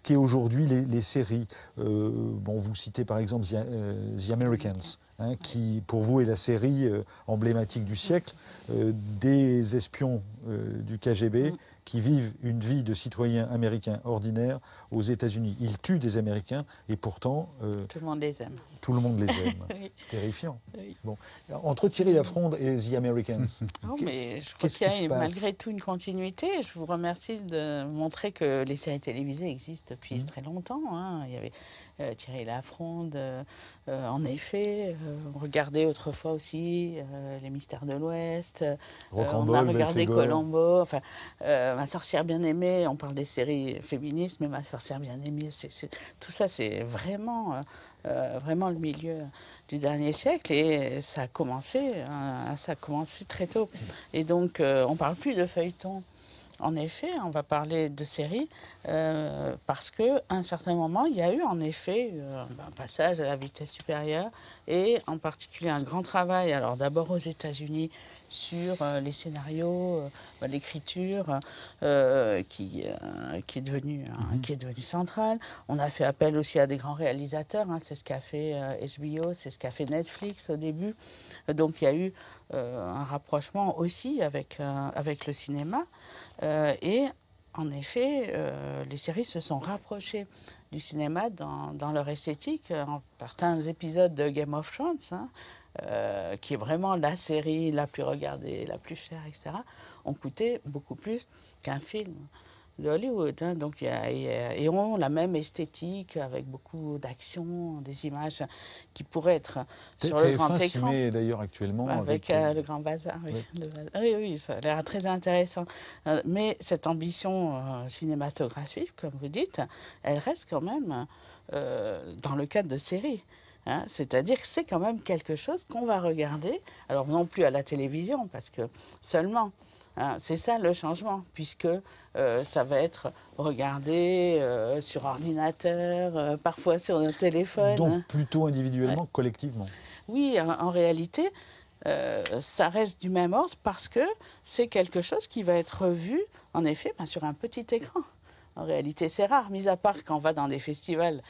qu'est aujourd'hui les séries, bon, vous citez par exemple The Americans, hein, qui pour vous est la série emblématique du siècle, des espions du KGB qui vivent une vie de citoyens américains ordinaires aux États-Unis. Ils tuent des Américains et pourtant... tout le monde les aime. Tout le monde les aime. Oui. Terrifiant. Oui. Bon. Entre Thierry Lafronde et The Americans, Oh, mais je crois qu'est-ce qu'il y qui se a passe? malgré tout une continuité. Je vous remercie de montrer que les séries télévisées existent depuis très longtemps, hein. Il y avait Thierry Lafronde, en effet. On regardait autrefois aussi Les Mystères de l'Ouest. On a Rocambole, regardé Belphégor. Colombo. Enfin, Ma sorcière bien-aimée. On parle des séries féministes, mais Ma sorcière bien-aimée, tout ça, c'est vraiment le milieu du dernier siècle, et ça a commencé très tôt. Et donc, on ne parle plus de feuilleton. En effet, on va parler de séries parce qu'à un certain moment, il y a eu en effet un passage à la vitesse supérieure, et en particulier un grand travail, alors d'abord aux États-Unis, sur les scénarios, l'écriture qui est devenue centrale. On a fait appel aussi à des grands réalisateurs, hein, c'est ce qu'a fait HBO, c'est ce qu'a fait Netflix au début. Donc il y a eu un rapprochement aussi avec le cinéma. Et en effet, les séries se sont rapprochées du cinéma dans leur esthétique. Certains épisodes de Game of Thrones, hein, qui est vraiment la série la plus regardée, la plus chère, etc., ont coûté beaucoup plus qu'un film de Hollywood, hein. Donc, et ont la même esthétique avec beaucoup d'action, des images qui pourraient être sur le grand écran. D'ailleurs actuellement Avec le grand bazar, oui. Oui. Oui, ça a l'air très intéressant. Mais cette ambition cinématographique, comme vous dites, elle reste quand même dans le cadre de séries. Hein, c'est-à-dire que c'est quand même quelque chose qu'on va regarder, alors non plus à la télévision, parce que seulement, hein, c'est ça le changement, puisque ça va être regardé sur ordinateur, parfois sur notre téléphone. Donc hein. plutôt individuellement, collectivement. Oui, en réalité, ça reste du même ordre, parce que c'est quelque chose qui va être vu, en effet, sur un petit écran. En réalité, c'est rare, mis à part quand on va dans des festivals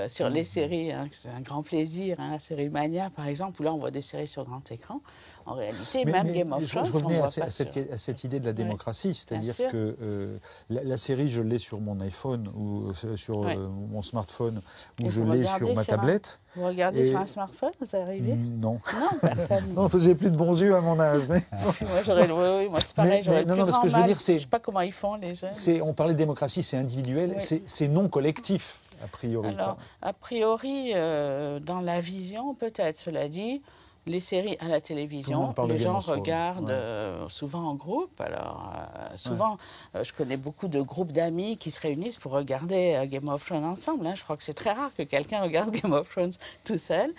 sur les séries, hein, c'est un grand plaisir, hein, la série Mania par exemple, où là on voit des séries sur grand écran. En réalité, même Game of Thrones, je revenais on à, voit pas à cette idée de la démocratie, c'est-à-dire sûr. que la série, je l'ai sur mon iPhone ou sur mon smartphone, ou Et je vous l'ai regardez sur ma tablette. Vous regardez sur un smartphone, vous arrivez? Non. Non, personne. Non, j'ai plus de bons yeux à mon âge. Mais... Moi, moi c'est pareil, j'aurais non, parce que je veux dire, je sais pas comment ils font, les jeunes. On parlait de démocratie, c'est individuel, c'est non collectif, a priori. Alors, a priori, dans la vision, peut-être, cela dit, les séries à la télévision, les gens regardent souvent en groupe. Alors, souvent, je connais beaucoup de groupes d'amis qui se réunissent pour regarder Game of Thrones ensemble, hein. Je crois que c'est très rare que quelqu'un regarde Game of Thrones tout seul.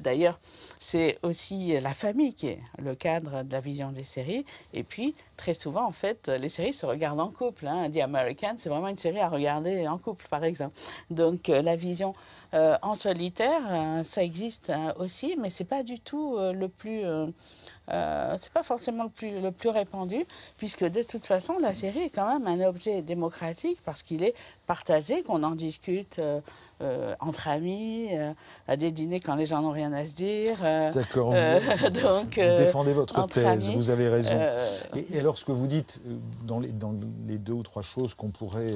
D'ailleurs, c'est aussi la famille qui est le cadre de la vision des séries. Et puis, très souvent, en fait, les séries se regardent en couple, hein. The Americans, c'est vraiment une série à regarder en couple, par exemple. Donc, la vision en solitaire, ça existe aussi, mais c'est pas du tout le plus... c'est pas forcément le plus répandu, puisque de toute façon, la série est quand même un objet démocratique, parce qu'il est partagé, qu'on en discute entre amis, à des dîners quand les gens n'ont rien à se dire. D'accord. Donc, vous défendez votre thèse, amis, vous avez raison. Et alors, ce que vous dites dans les 2 ou 3 choses qu'on pourrait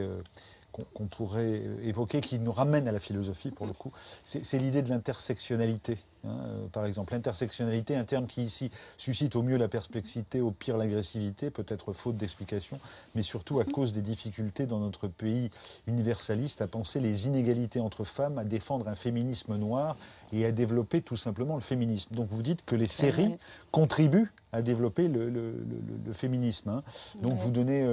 évoquer, qui nous ramènent à la philosophie, pour le coup, c'est l'idée de l'intersectionnalité. Par exemple, l'intersectionnalité, un terme qui ici suscite au mieux la perplexité, au pire l'agressivité, peut-être faute d'explication, mais surtout à cause des difficultés dans notre pays universaliste à penser les inégalités entre femmes, à défendre un féminisme noir et à développer tout simplement le féminisme. Donc vous dites que les séries contribuent à développer le féminisme. Hein. Donc vous donnez,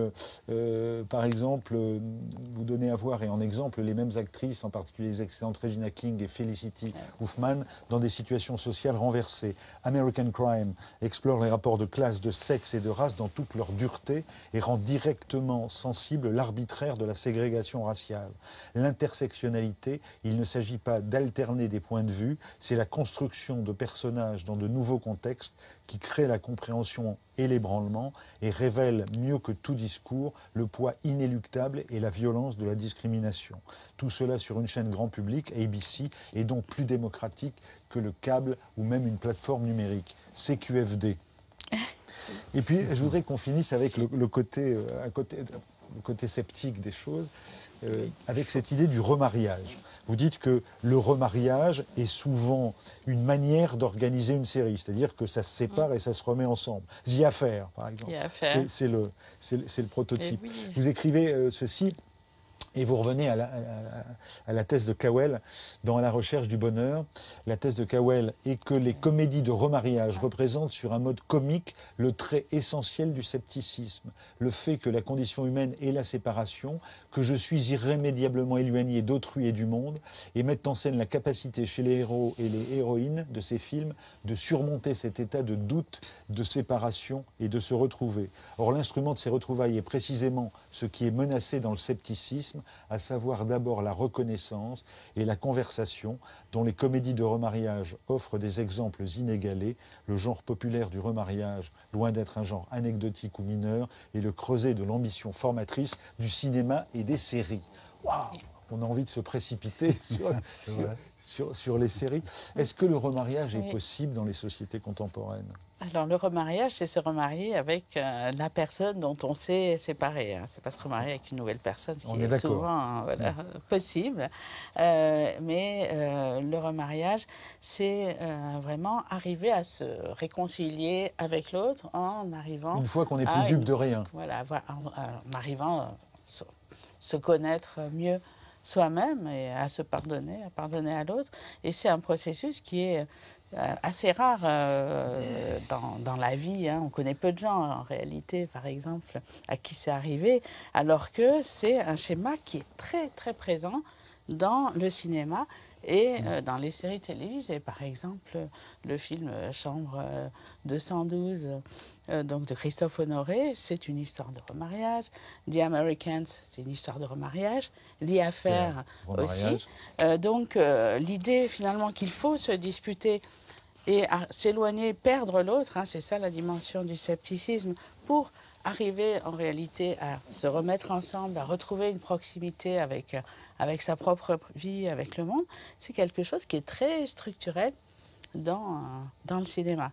par exemple, vous donnez à voir et en exemple les mêmes actrices, en particulier les excellentes Regina King et Felicity Huffman, dans des situations sociales renversées. American Crime explore les rapports de classe, de sexe et de race dans toute leur dureté et rend directement sensible l'arbitraire de la ségrégation raciale. L'intersectionnalité, il ne s'agit pas d'alterner des points de vue, c'est la construction de personnages dans de nouveaux contextes qui crée la compréhension et l'ébranlement et révèle mieux que tout discours le poids inéluctable et la violence de la discrimination. Tout cela sur une chaîne grand public, ABC, est donc plus démocratique que le câble ou même une plateforme numérique. CQFD. Et puis, je voudrais qu'on finisse avec le côté sceptique des choses, avec cette idée du remariage. Vous dites que le remariage est souvent une manière d'organiser une série, c'est-à-dire que ça se sépare et ça se remet ensemble. The Affair, par exemple, c'est le prototype. Oui. Vous écrivez ceci, et vous revenez à la thèse de Cowell dans La recherche du bonheur. La thèse de Cowell est que les comédies de remariage représentent sur un mode comique le trait essentiel du scepticisme, le fait que la condition humaine est la séparation, que je suis irrémédiablement éloigné d'autrui et du monde, et mettent en scène la capacité chez les héros et les héroïnes de ces films de surmonter cet état de doute, de séparation et de se retrouver. Or, l'instrument de ces retrouvailles est précisément ce qui est menacé dans le scepticisme, à savoir d'abord la reconnaissance et la conversation, dont les comédies de remariage offrent des exemples inégalés. Le genre populaire du remariage, loin d'être un genre anecdotique ou mineur, est le creuset de l'ambition formatrice du cinéma et des séries. Waouh! On a envie de se précipiter sur les séries. Est-ce que le remariage est possible dans les sociétés contemporaines? Alors, le remariage, c'est se remarier avec la personne dont on s'est séparé. Hein. C'est pas se remarier avec une nouvelle personne, ce qui est souvent possible. Mais le remariage, c'est vraiment arriver à se réconcilier avec l'autre en arrivant... Une fois qu'on n'est plus dupe de rien. Voilà, en arrivant à se connaître mieux soi-même et à se pardonner, à pardonner à l'autre. Et c'est un processus qui est assez rare dans la vie. Hein. On connaît peu de gens, en réalité, par exemple, à qui c'est arrivé, alors que c'est un schéma qui est très, très présent dans le cinéma et dans les séries télévisées. Par exemple, le film Chambre 212 donc de Christophe Honoré, c'est une histoire de remariage. The Americans, c'est une histoire de remariage. The Affair aussi. Donc l'idée finalement qu'il faut se disputer et s'éloigner, perdre l'autre, hein, c'est ça la dimension du scepticisme, pour arriver en réalité à se remettre ensemble, à retrouver une proximité avec sa propre vie, avec le monde, c'est quelque chose qui est très structurel dans le cinéma.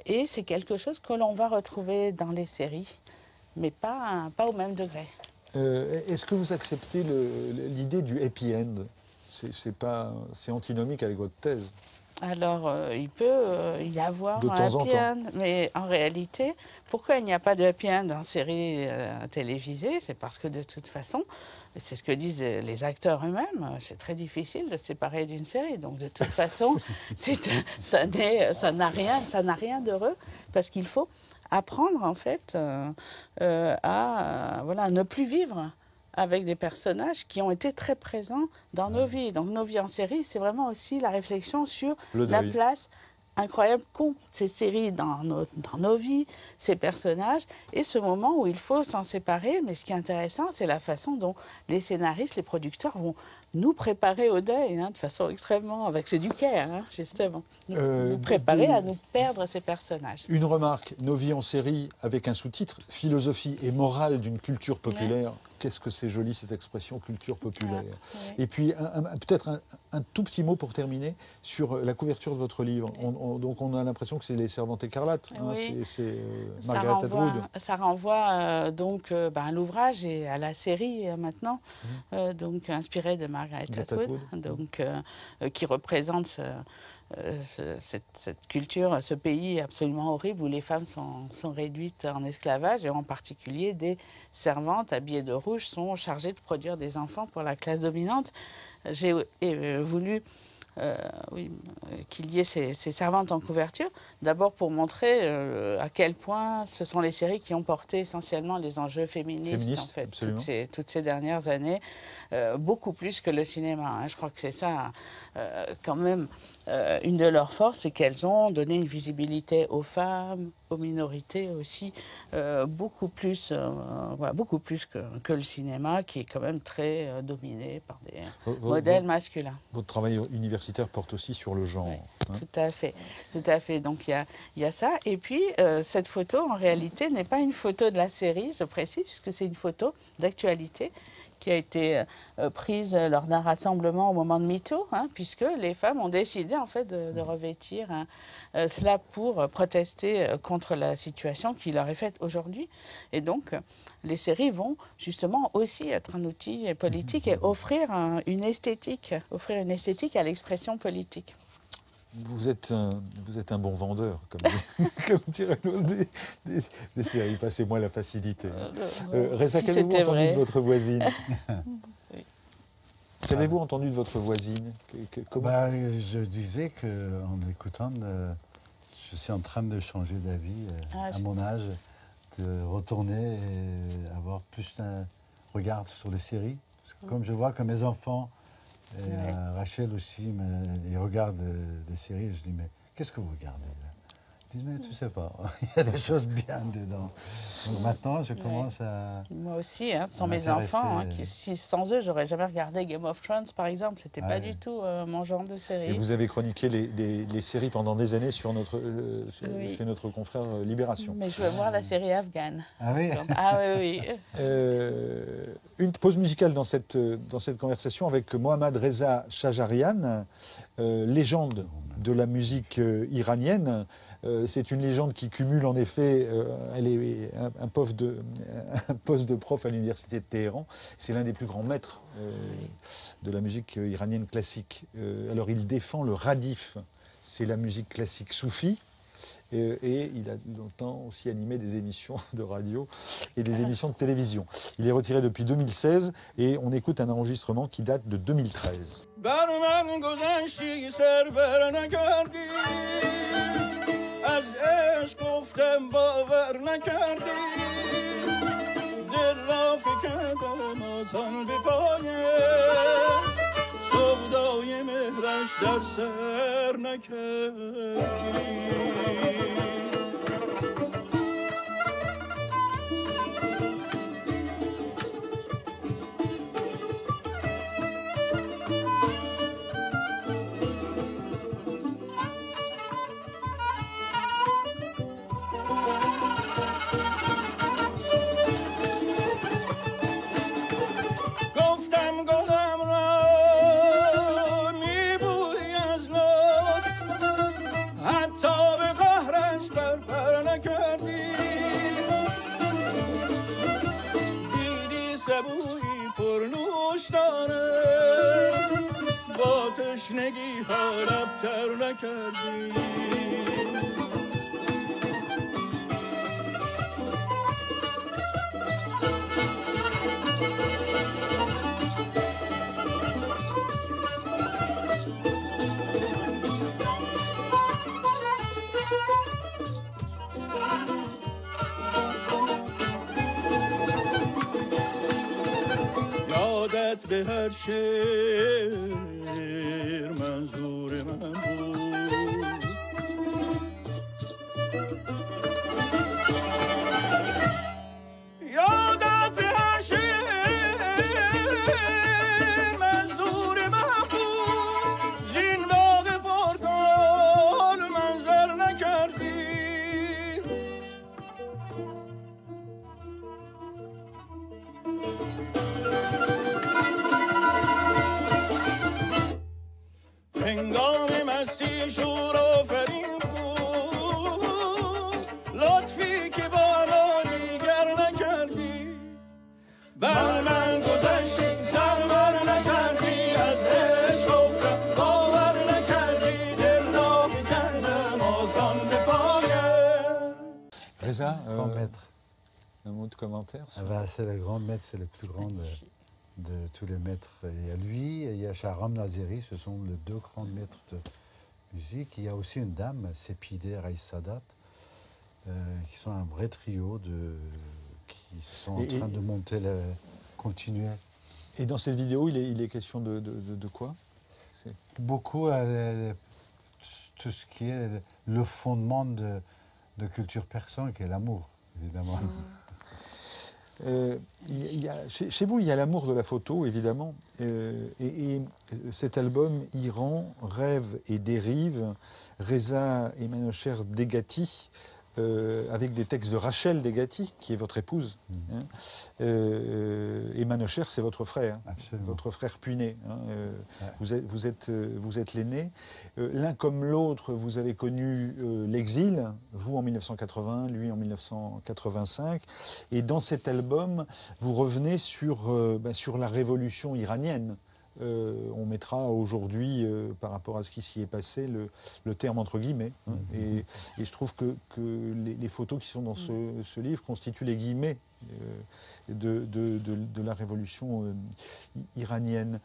Et c'est quelque chose que l'on va retrouver dans les séries, mais pas au même degré. Est-ce que vous acceptez l'idée du happy end? C'est antinomique avec votre thèse? Alors, il peut y avoir un happy end, mais en réalité, pourquoi il n'y a pas de happy end en série télévisée? C'est parce que de toute façon, c'est ce que disent les acteurs eux-mêmes, c'est très difficile de se séparer d'une série. Donc, de toute façon, ça n'a rien d'heureux, parce qu'il faut apprendre, en fait, à ne plus vivre avec des personnages qui ont été très présents dans nos vies. Donc nos vies en série, c'est vraiment aussi la réflexion sur la place incroyable qu'ont ces séries dans nos vies, ces personnages, et ce moment où il faut s'en séparer. Mais ce qui est intéressant, c'est la façon dont les scénaristes, les producteurs vont nous préparer au deuil, hein, de façon extrêmement... C'est du care, hein, justement. Nous préparer à nous perdre ces personnages. Une remarque, nos vies en série, avec un sous-titre, philosophie et morale d'une culture populaire. Ouais. Qu'est-ce que c'est joli cette expression, culture populaire. Et puis, peut-être un tout petit mot pour terminer sur la couverture de votre livre. Donc, on a l'impression que c'est Les Servantes écarlates. Oui. Hein, c'est Margaret Atwood. Ça renvoie donc à l'ouvrage et à la série maintenant, donc inspirée de Margaret Atwood, donc, qui représente cette culture, ce pays absolument horrible où les femmes sont réduites en esclavage, et en particulier des servantes habillées de rouge sont chargées de produire des enfants pour la classe dominante. J'ai voulu qu'il y ait ces servantes en couverture, d'abord pour montrer à quel point ce sont les séries qui ont porté essentiellement les enjeux féministes en fait, toutes ces dernières années, beaucoup plus que le cinéma. Hein. Je crois que c'est ça quand même une de leurs forces, c'est qu'elles ont donné une visibilité aux femmes, aux minorités aussi, beaucoup plus que le cinéma, qui est quand même très dominé par des modèles masculins. Votre travail universitaire porte aussi sur le genre. Oui, hein. tout à fait. Donc il y a ça. Et puis cette photo, en réalité, n'est pas une photo de la série, je précise, puisque c'est une photo d'actualité qui a été prise lors d'un rassemblement au moment de MeToo, hein, puisque les femmes ont décidé en fait de revêtir cela pour protester contre la situation qui leur est faite aujourd'hui. Et donc, les séries vont justement aussi être un outil politique et offrir une esthétique à l'expression politique. Vous êtes un bon vendeur, comme dirait l'autre des séries. Passez-moi la facilité. Reza, si qu'avez-vous entendu de votre voisine? Oui. Qu'avez-vous entendu de votre voisine? Je disais qu'en écoutant, je suis en train de changer d'avis à mon âge, de retourner et avoir plus un regard sur les séries. Parce que comme je vois que mes enfants, et Rachel aussi, ils regardent des séries, je dis, mais qu'est-ce que vous regardez là? Ils disent, mais tu sais pas, il y a des choses bien dedans. Donc maintenant, je commence à... Moi aussi, hein, ce sont mes enfants. Hein, sans eux, j'aurais jamais regardé Game of Thrones, par exemple. C'était pas du tout mon genre de série. Et vous avez chroniqué les séries pendant des années sur chez notre confrère Libération. Mais je veux voir la série afghane. Ah oui? Ah oui, oui. Une pause musicale dans cette conversation avec Mohammad Reza Shajarian, légende de la musique iranienne. C'est une légende qui cumule en effet elle est un poste de prof à l'université de Téhéran. C'est l'un des plus grands maîtres de la musique iranienne classique. Alors il défend le radif, c'est la musique classique soufie. Et il a longtemps aussi animé des émissions de radio et des émissions de télévision. Il est retiré depuis 2016 et on écoute un enregistrement qui date de 2013. سودای مهرش در سر نکردی با تشنگی ها لبتر نکردی به هر شعر منظور من بود یادت به هر شعر منظور من بود زین باغ پرگل منظر نکردی Reza, Grand maître. un mot de commentaire Ah ben, c'est le grand maître, c'est le plus grand de tous les maîtres. Il y a lui et il y a Shahram Nazeri, ce sont les deux grands maîtres de musique. Il y a aussi une dame, Sepideh Raïs-Sadat, qui sont un vrai trio qui sont en train de monter continuer. Et dans cette vidéo, il est question de quoi? Beaucoup tout ce qui est le fondement de culture persane, qui est l'amour, évidemment. Chez vous, il y a l'amour de la photo, évidemment. Et cet album, Iran, Rêve et Dérive, Reza et Manocher Degati, avec des textes de Rachel Degati, qui est votre épouse. Hein. Et Manocher, c'est votre frère. Absolument. Votre frère puîné. Hein. Ouais. Vous êtes l'aîné. L'un comme l'autre, vous avez connu l'exil, vous en 1980, lui en 1985. Et dans cet album, vous revenez sur la révolution iranienne. On mettra aujourd'hui, par rapport à ce qui s'y est passé, le terme entre guillemets. Hein. Et je trouve que les photos qui sont dans ce livre constituent les guillemets de la révolution iranienne.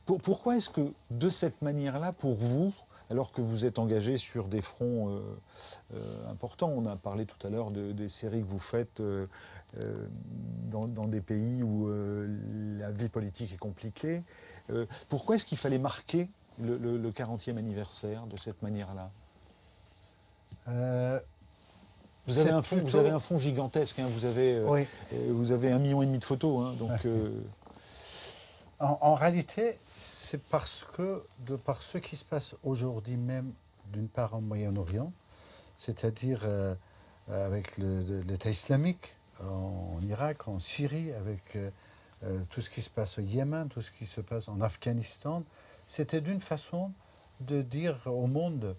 Pourquoi est-ce que, de cette manière-là, pour vous, alors que vous êtes engagé sur des fronts importants, on a parlé tout à l'heure des séries que vous faites dans des pays où la vie politique est compliquée, pourquoi est-ce qu'il fallait marquer le 40e anniversaire de cette manière-là? Vous avez un fond gigantesque, hein, vous avez 1,5 million de photos. Hein, donc, en réalité, c'est par ce qui se passe aujourd'hui même, d'une part en Moyen-Orient, c'est-à-dire avec l'État islamique en Irak, en Syrie, avec tout ce qui se passe au Yémen, tout ce qui se passe en Afghanistan, c'était d'une façon de dire au monde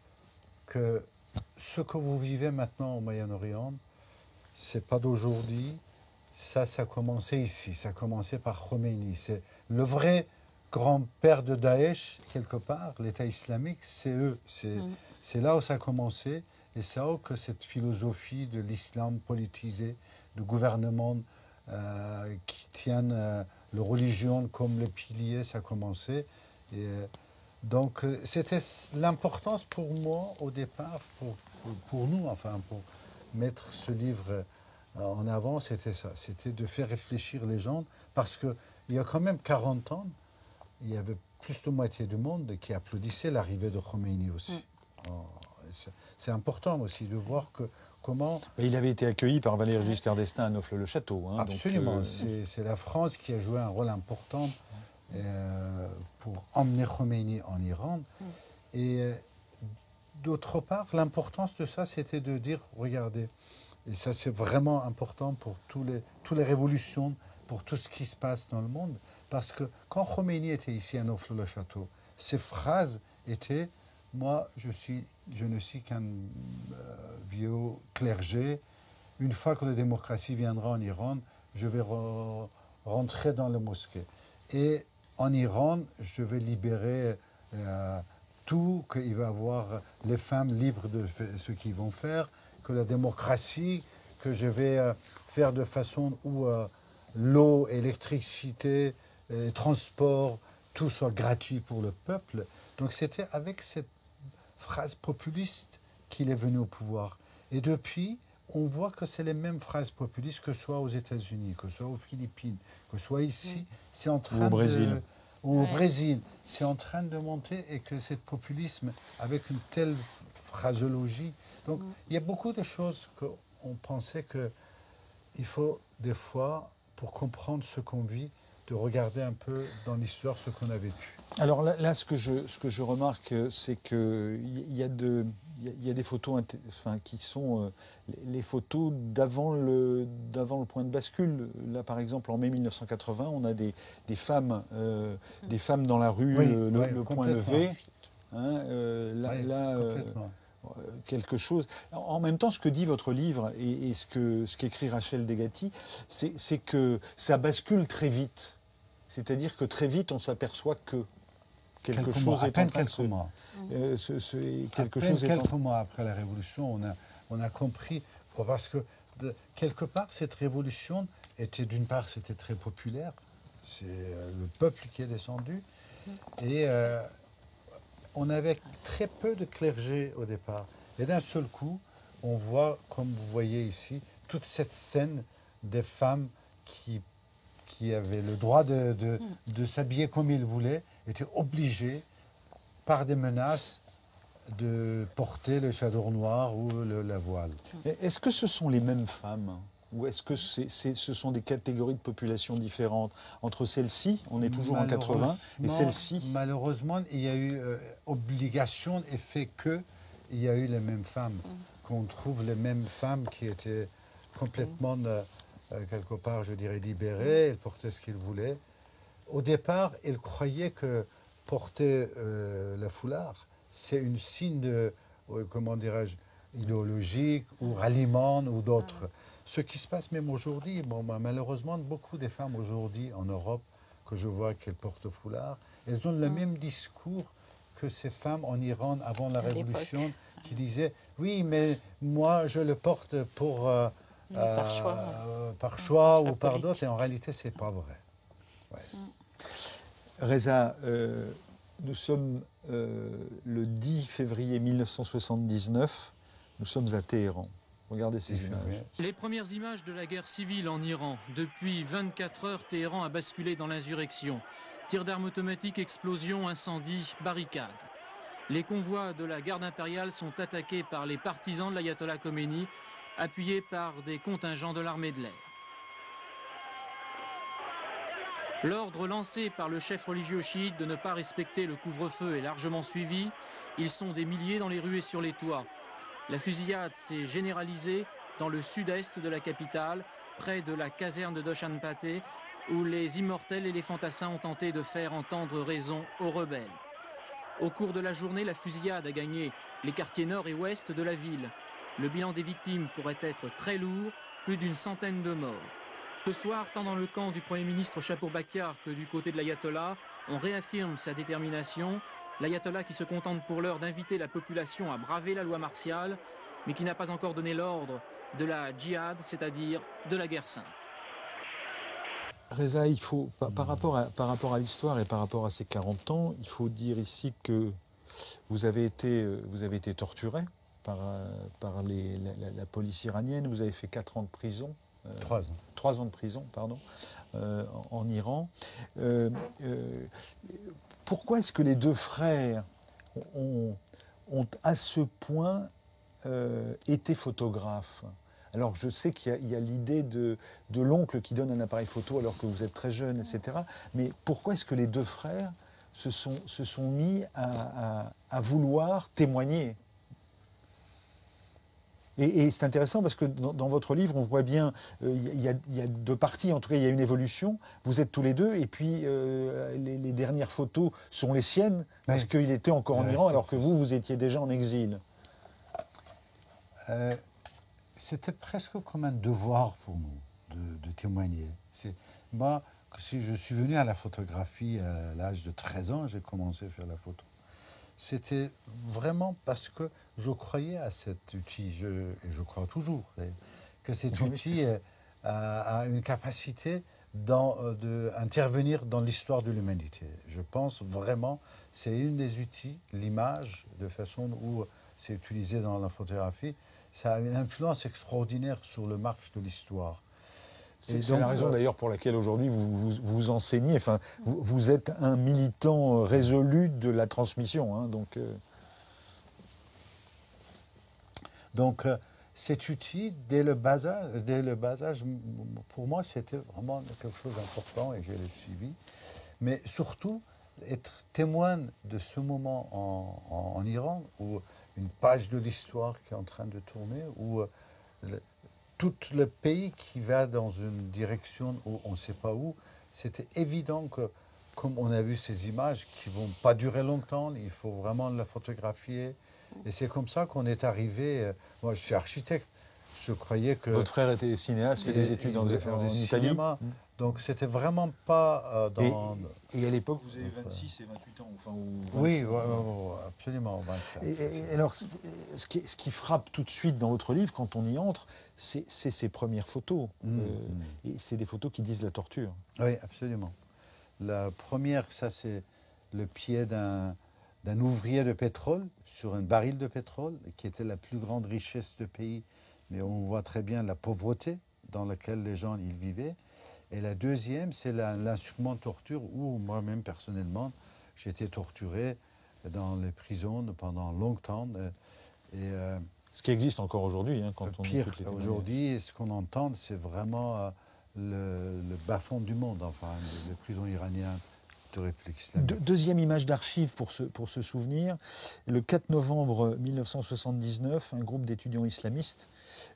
que ce que vous vivez maintenant au Moyen-Orient, c'est pas d'aujourd'hui, ça a commencé ici, ça a commencé par Khomeini. C'est le vrai grand-père de Daesh, quelque part, l'État islamique, c'est eux. C'est là où ça a commencé, et c'est là où que cette philosophie de l'islam politisé, de gouvernement qui tiennent la religion comme le pilier, ça a commencé. Et, donc, c'était l'importance pour moi, au départ, pour nous, enfin, pour mettre ce livre en avant, c'était ça. C'était de faire réfléchir les gens, parce qu'il y a quand même 40 ans, il y avait plus de moitié du monde qui applaudissait l'arrivée de Khomeini aussi. C'est important aussi de voir comment... Il avait été accueilli par Valéry Giscard d'Estaing à Neauphle-le-Château. Hein, absolument. C'est la France qui a joué un rôle important pour emmener Khomeini en Iran. Et d'autre part, l'importance de ça, c'était de dire, regardez, et ça c'est vraiment important pour toutes les révolutions, pour tout ce qui se passe dans le monde, parce que quand Khomeini était ici à Neauphle-le-Château, ses phrases étaient « Moi, je ne suis qu'un vieux clergé. Une fois que la démocratie viendra en Iran, je vais rentrer dans la mosquée. Et en Iran, je vais libérer tout, qu'il va y avoir les femmes libres de ce qu'ils vont faire, que la démocratie, que je vais faire de façon où l'eau, l'électricité, les transports, tout soit gratuit pour le peuple. » Donc c'était avec cette phrase populiste qu'il est venu au pouvoir. Et depuis, on voit que c'est les mêmes phrases populistes, que ce soit aux États-Unis, que ce soit aux Philippines, que ce soit ici, c'est en train ou au Brésil. Ou au Brésil, c'est en train de monter, et que ce populisme, avec une telle phraseologie, donc il y a beaucoup de choses qu'on pensait qu'il faut des fois, pour comprendre ce qu'on vit, de regarder un peu dans l'histoire ce qu'on a vécu. Alors là, ce que je remarque, c'est qu'il y a des photos qui sont les photos d'avant le point de bascule. Là, par exemple, en mai 1980, on a des femmes dans la rue, le point levé. Hein, quelque chose. En même temps, ce que dit votre livre et ce qu'écrit Rachel Degati, c'est que ça bascule très vite. C'est-à-dire que très vite, on s'aperçoit que quelque chose est en train de se... Quelques mois après la Révolution, on a compris. Il Parce que, quelque part, cette révolution était, d'une part, c'était très populaire. C'est le peuple qui est descendu. Et on avait très peu de clergé au départ. Et d'un seul coup, on voit, comme vous voyez ici, toute cette scène des femmes qui avaient le droit de s'habiller comme ils voulaient, étaient obligées, par des menaces, de porter le chador noir ou la voile. Est-ce que ce sont les mêmes femmes ou est-ce que ce sont des catégories de population différentes? Entre celles-ci, on est toujours en 80, et celles-ci? Malheureusement, il y a eu obligation et fait que il y a eu les mêmes femmes. Qu'on trouve les mêmes femmes qui étaient complètement, quelque part, je dirais, libérées, elles portaient ce qu'elles voulaient. Au départ, elles croyaient que porter le foulard, c'est un signe de, comment dirais-je, idéologique ou ralliement ou d'autres. Ce qui se passe même aujourd'hui, malheureusement, beaucoup de femmes aujourd'hui en Europe, que je vois qu'elles portent le foulard, elles ont le même discours que ces femmes en Iran avant la Révolution, qui disaient « Oui, mais moi, je le porte pour, par choix ou par d'autres. » Et en réalité, ce n'est pas vrai. Ouais. Reza, nous sommes le 10 février 1979, nous sommes à Téhéran. Regardez ces images. Les premières images de la guerre civile en Iran. Depuis 24 heures, Téhéran a basculé dans l'insurrection. Tirs d'armes automatiques, explosions, incendies, barricades. Les convois de la garde impériale sont attaqués par les partisans de l'ayatollah Khomeini, appuyés par des contingents de l'armée de l'air. L'ordre lancé par le chef religieux chiite de ne pas respecter le couvre-feu est largement suivi. Ils sont des milliers dans les rues et sur les toits. La fusillade s'est généralisée dans le sud-est de la capitale, près de la caserne de Doshanpate, où les immortels et les fantassins ont tenté de faire entendre raison aux rebelles. Au cours de la journée, la fusillade a gagné les quartiers nord et ouest de la ville. Le bilan des victimes pourrait être très lourd, plus d'une centaine de morts. Ce soir, tant dans le camp du Premier ministre Chapour Bakar que du côté de l'ayatollah, on réaffirme sa détermination. L'ayatollah qui se contente pour l'heure d'inviter la population à braver la loi martiale, mais qui n'a pas encore donné l'ordre de la djihad, c'est-à-dire de la guerre sainte. Reza, il faut, par rapport à l'histoire et par rapport à ces 40 ans, il faut dire ici que vous avez été torturé par la police iranienne, vous avez fait 4 ans de prison. 3 ans. 3 ans de prison, pardon, en Iran. Pourquoi est-ce que les deux frères ont à ce point été photographes? Alors je sais qu'il y a l'idée de l'oncle qui donne un appareil photo alors que vous êtes très jeune, etc. Mais pourquoi est-ce que les deux frères se sont mis à vouloir témoigner? Et c'est intéressant parce que dans votre livre, on voit bien, il y a 2 parties, en tout cas il y a une évolution. Vous êtes tous les deux, et puis les dernières photos sont les siennes, parce qu'il était encore en Iran, alors que vous étiez déjà en exil. C'était presque comme un devoir pour nous de témoigner. Moi, si je suis venu à la photographie à l'âge de 13 ans, j'ai commencé à faire la photo. C'était vraiment parce que je croyais à cet outil, et je crois toujours, que cet outil a une capacité d'intervenir dans l'histoire de l'humanité. Je pense vraiment, c'est une des outils, l'image, de façon où c'est utilisé dans la photographie, ça a une influence extraordinaire sur le marche de l'histoire. C'est la raison d'ailleurs pour laquelle aujourd'hui vous enseignez, enfin, vous êtes un militant résolu de la transmission. Hein, donc cet outil, dès le bas âge, pour moi, c'était vraiment quelque chose d'important et je l'ai suivi. Mais surtout, être témoin de ce moment en Iran, où une page de l'histoire qui est en train de tourner, où tout le pays qui va dans une direction où on ne sait pas où, c'était évident que, comme on a vu ces images qui ne vont pas durer longtemps, il faut vraiment la photographier. Et c'est comme ça qu'on est arrivé. Moi, je suis architecte. Je croyais que... Votre frère était cinéaste, fait des études en Italie. Donc c'était vraiment pas dans... Et à l'époque, Vous avez 26 et 28 ans, enfin, ou 25. Oui, absolument. 24. Et alors, ce qui frappe tout de suite dans votre livre, quand on y entre, c'est ces premières photos. Et c'est des photos qui disent la torture. Oui, absolument. La première, ça c'est le pied d'un ouvrier de pétrole sur un baril de pétrole, qui était la plus grande richesse du pays. Mais on voit très bien la pauvreté dans laquelle les gens y vivaient. Et la deuxième, c'est l'instrument de torture où moi-même, personnellement, j'ai été torturé dans les prisons pendant longtemps. Ce qui existe encore aujourd'hui, hein, quand on pire, écoute les aujourd'hui, ce qu'on entend, c'est vraiment le bas-fond du monde, enfin, les prisons iraniennes de République islamique. Deuxième image d'archive pour se souvenir. Le 4 novembre 1979, un groupe d'étudiants islamistes.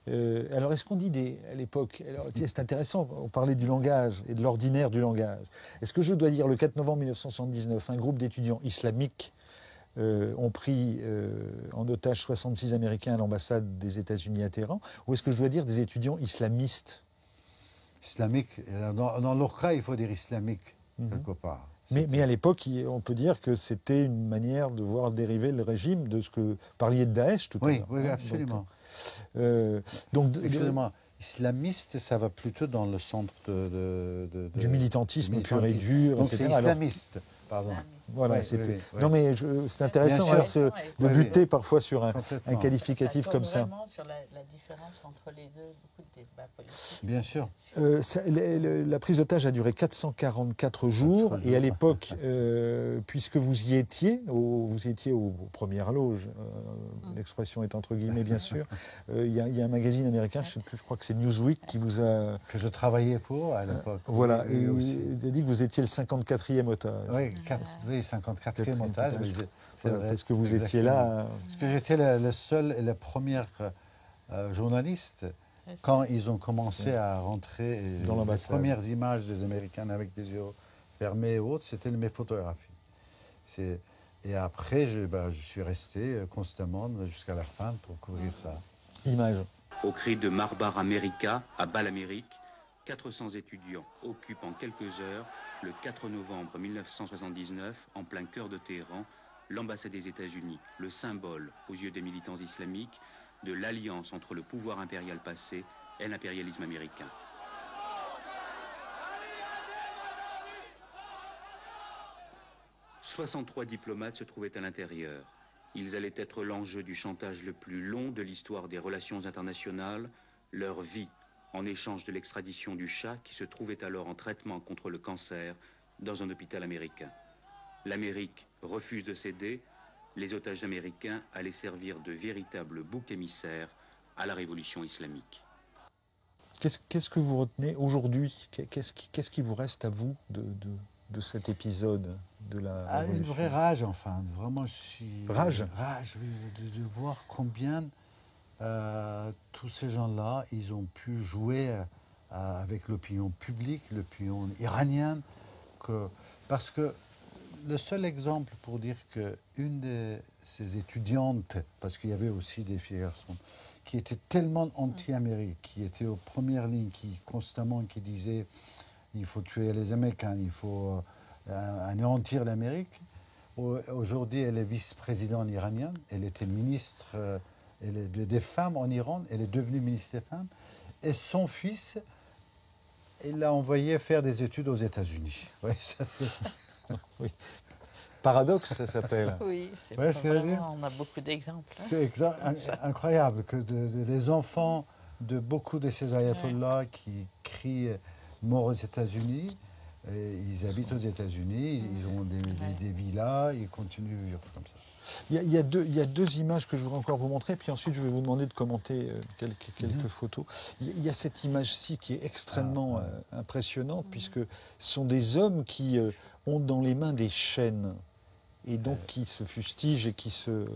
Alors, est-ce qu'on dit à l'époque, c'est intéressant, on parlait du langage et de l'ordinaire du langage. Est-ce que je dois dire le 4 novembre 1979, un groupe d'étudiants islamiques ont pris en otage 66 Américains à l'ambassade des États-Unis à Téhéran, ou est-ce que je dois dire des étudiants islamistes? Islamique, dans leur cas, il faut dire islamique, quelque part. Mais à l'époque, on peut dire que c'était une manière de voir dériver le régime de ce que vous parliez de Daesh tout à l'heure. Oui, absolument. Excusez-moi, islamiste, ça va plutôt dans le centre du militantisme pur et dur, donc etc. c'est islamiste, pardon. Voilà, oui. Non, mais c'est intéressant de buter parfois sur un qualificatif comme ça. Vraiment sur la différence entre les deux, beaucoup de débats politiques. Bien sûr. La prise d'otage a duré 444 jours, et à l'époque, puisque vous y étiez aux premières loges, l'expression est entre guillemets bien sûr, il y a un magazine américain, je crois que c'est Newsweek, qui vous a... Que je travaillais pour à l'époque. Voilà, et il a dit que vous étiez le 54e otage. Oui, 54e otage. C'est vrai. Est-ce que vous étiez là? Parce que j'étais le seul et la première journaliste quand ils ont commencé à rentrer dans l'ambassade. Les premières images des Américains avec des yeux fermés et autres, c'était mes photographies. Et après, je suis resté constamment jusqu'à la fin pour couvrir ça. Image. Au cri de Marbar America, à Bal-Amérique, 400 étudiants occupent en quelques heures, le 4 novembre 1979, en plein cœur de Téhéran, l'ambassade des États-Unis, le symbole, aux yeux des militants islamiques, de l'alliance entre le pouvoir impérial passé et l'impérialisme américain. « 63 diplomates se trouvaient à l'intérieur. Ils allaient être l'enjeu du chantage le plus long de l'histoire des relations internationales, leur vie, en échange de l'extradition du Shah qui se trouvait alors en traitement contre le cancer dans un hôpital américain. L'Amérique refuse de céder, les otages américains allaient servir de véritables boucs émissaires à la révolution islamique. Qu'est-ce que vous retenez aujourd'hui? Qu'est-ce qui vous reste à vous de cet épisode de la révolution? Une vraie rage, enfin. Vraiment, je suis... Rage? Rage, oui, de voir combien... tous ces gens-là, ils ont pu jouer avec l'opinion publique, l'opinion iranienne, parce que le seul exemple pour dire qu'une de ces étudiantes, parce qu'il y avait aussi des filles et garçons, qui étaient tellement anti-amériques, qui étaient aux premières lignes, qui disaient il faut tuer les Américains, il faut anéantir l'Amérique. Aujourd'hui, elle est vice-présidente iranienne, elle était ministre... des femmes en Iran, elle est devenue ministre des femmes, et son fils, il l'a envoyé faire des études aux États-Unis. Oui, ça c'est... Oui. Paradoxe, ça s'appelle. Oui, c'est vraiment, on a beaucoup d'exemples. Hein. C'est incroyable que les enfants de beaucoup de ces ayatollahs qui crient mort aux États-Unis, ils habitent aux États-Unis, ils ont des villas, ils continuent à vivre comme ça. Il y a deux images que je voudrais encore vous montrer, puis ensuite je vais vous demander de commenter quelques photos. Il y a cette image-ci qui est extrêmement impressionnante, puisque ce sont des hommes qui ont dans les mains des chaînes, et donc qui se fustigent et qui se...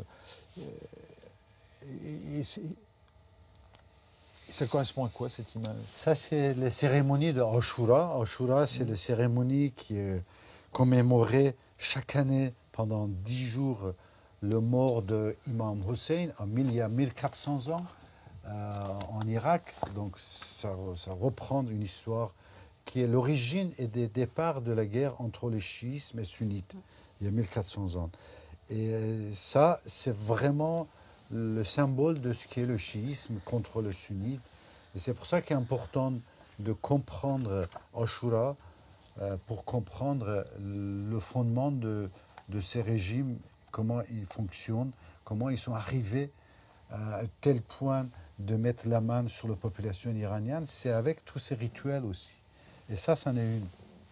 ça correspond à quoi, cette image? Ça, c'est les cérémonies de Ashura. Ashura, c'est les cérémonies qui commémoraient chaque année, pendant 10 jours, le mort de Imam Hussein, il y a 1400 ans, en Irak. Donc, ça reprend une histoire qui est l'origine et des départs de la guerre entre les chiites et sunnites, il y a 1400 ans. Et ça, c'est vraiment le symbole de ce qu'est le chiisme contre le sunnite. Et c'est pour ça qu'il est important de comprendre Ashura pour comprendre le fondement de ces régimes, comment ils fonctionnent, comment ils sont arrivés à tel point de mettre la main sur la population iranienne. C'est avec tous ces rituels aussi. Et ça, c'en est une.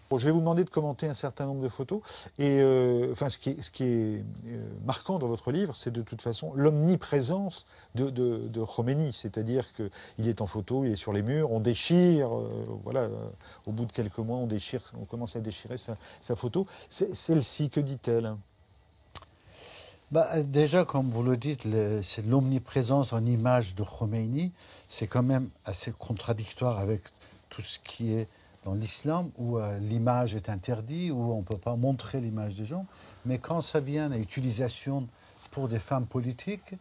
Bon, je vais vous demander de commenter un certain nombre de photos. Et ce qui est marquant dans votre livre, c'est de toute façon l'omniprésence de Khomeini. C'est-à-dire qu'il est en photo, il est sur les murs, on déchire, au bout de quelques mois, on commence à déchirer sa photo. Celle-ci, que dit-elle ? Déjà, comme vous le dites, c'est l'omniprésence en image de Khomeini. C'est quand même assez contradictoire avec tout ce qui est dans l'islam, où l'image est interdite, où on ne peut pas montrer l'image des gens. Mais quand ça vient à l'utilisation pour des femmes politiques,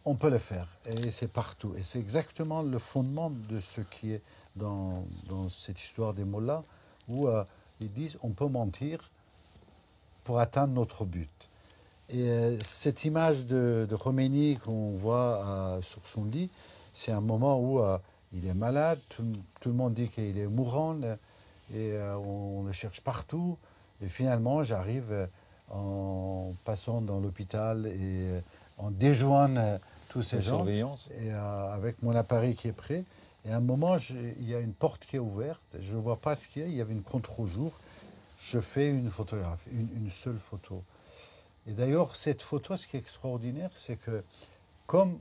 on peut le faire. Et c'est partout. Et c'est exactement le fondement de ce qui est dans cette histoire des mollahs, où ils disent on peut mentir pour atteindre notre but. Et cette image de Khomeini qu'on voit sur son lit, c'est un moment où il est malade, tout le monde dit qu'il est mourant, et on le cherche partout. Et finalement, j'arrive en passant dans l'hôpital et en déjoignant tous ces gens, et avec mon appareil qui est prêt. Et à un moment, il y a une porte qui est ouverte, je ne vois pas ce qu'il y a, il y avait une contre-jour. Je fais une photographie, une seule photo. Et d'ailleurs, cette photo, ce qui est extraordinaire, c'est que comme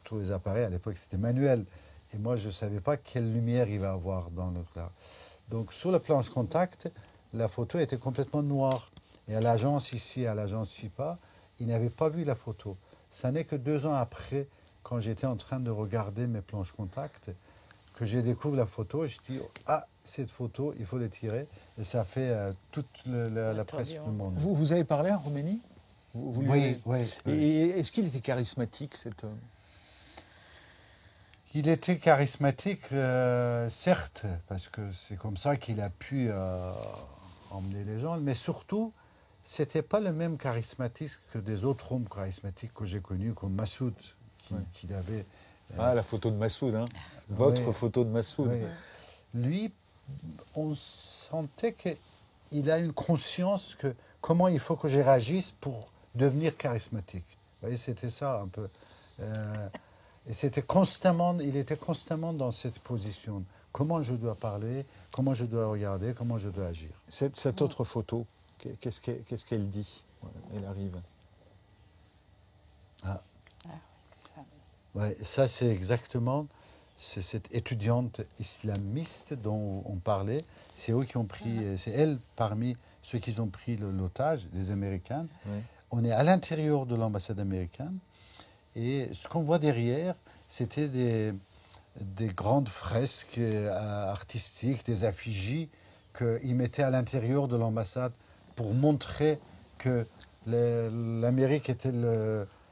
tous les appareils à l'époque, c'était manuel, et moi, je ne savais pas quelle lumière il va avoir dans le clair. Donc, sur la planche contact, la photo était complètement noire. Et à l'agence ici, à l'agence SIPA, ils n'avaient pas vu la photo. Ça n'est que 2 ans après, quand j'étais en train de regarder mes planches contact, que j'ai découvert la photo. Je dis, cette photo, il faut la tirer. Et ça fait toute la presse du monde. Vous avez parlé à Khomeini ? Oui. Et est-ce qu'il était charismatique, cet homme ? Il était charismatique, certes, parce que c'est comme ça qu'il a pu emmener les gens, mais surtout, ce n'était pas le même charismatisme que des autres hommes charismatiques que j'ai connus, comme Massoud, qu'il avait... la photo de Massoud, hein. Votre photo de Massoud. Oui. Lui, on sentait qu'il a une conscience que comment il faut que je réagisse pour devenir charismatique. Vous voyez, c'était ça un peu. Et c'était constamment, il était constamment dans cette position. Comment je dois parler, comment je dois regarder, comment je dois agir. Cette autre photo, qu'est-ce qu'elle dit ? Elle arrive. Ouais, ça, c'est exactement cette étudiante islamiste dont on parlait. C'est eux qui ont pris, c'est elle parmi ceux qui ont pris l'otage, les Américains. Ouais. On est à l'intérieur de l'ambassade américaine. Et ce qu'on voit derrière, c'était des grandes fresques artistiques, des affigies qu'ils mettaient à l'intérieur de l'ambassade pour montrer que l'Amérique était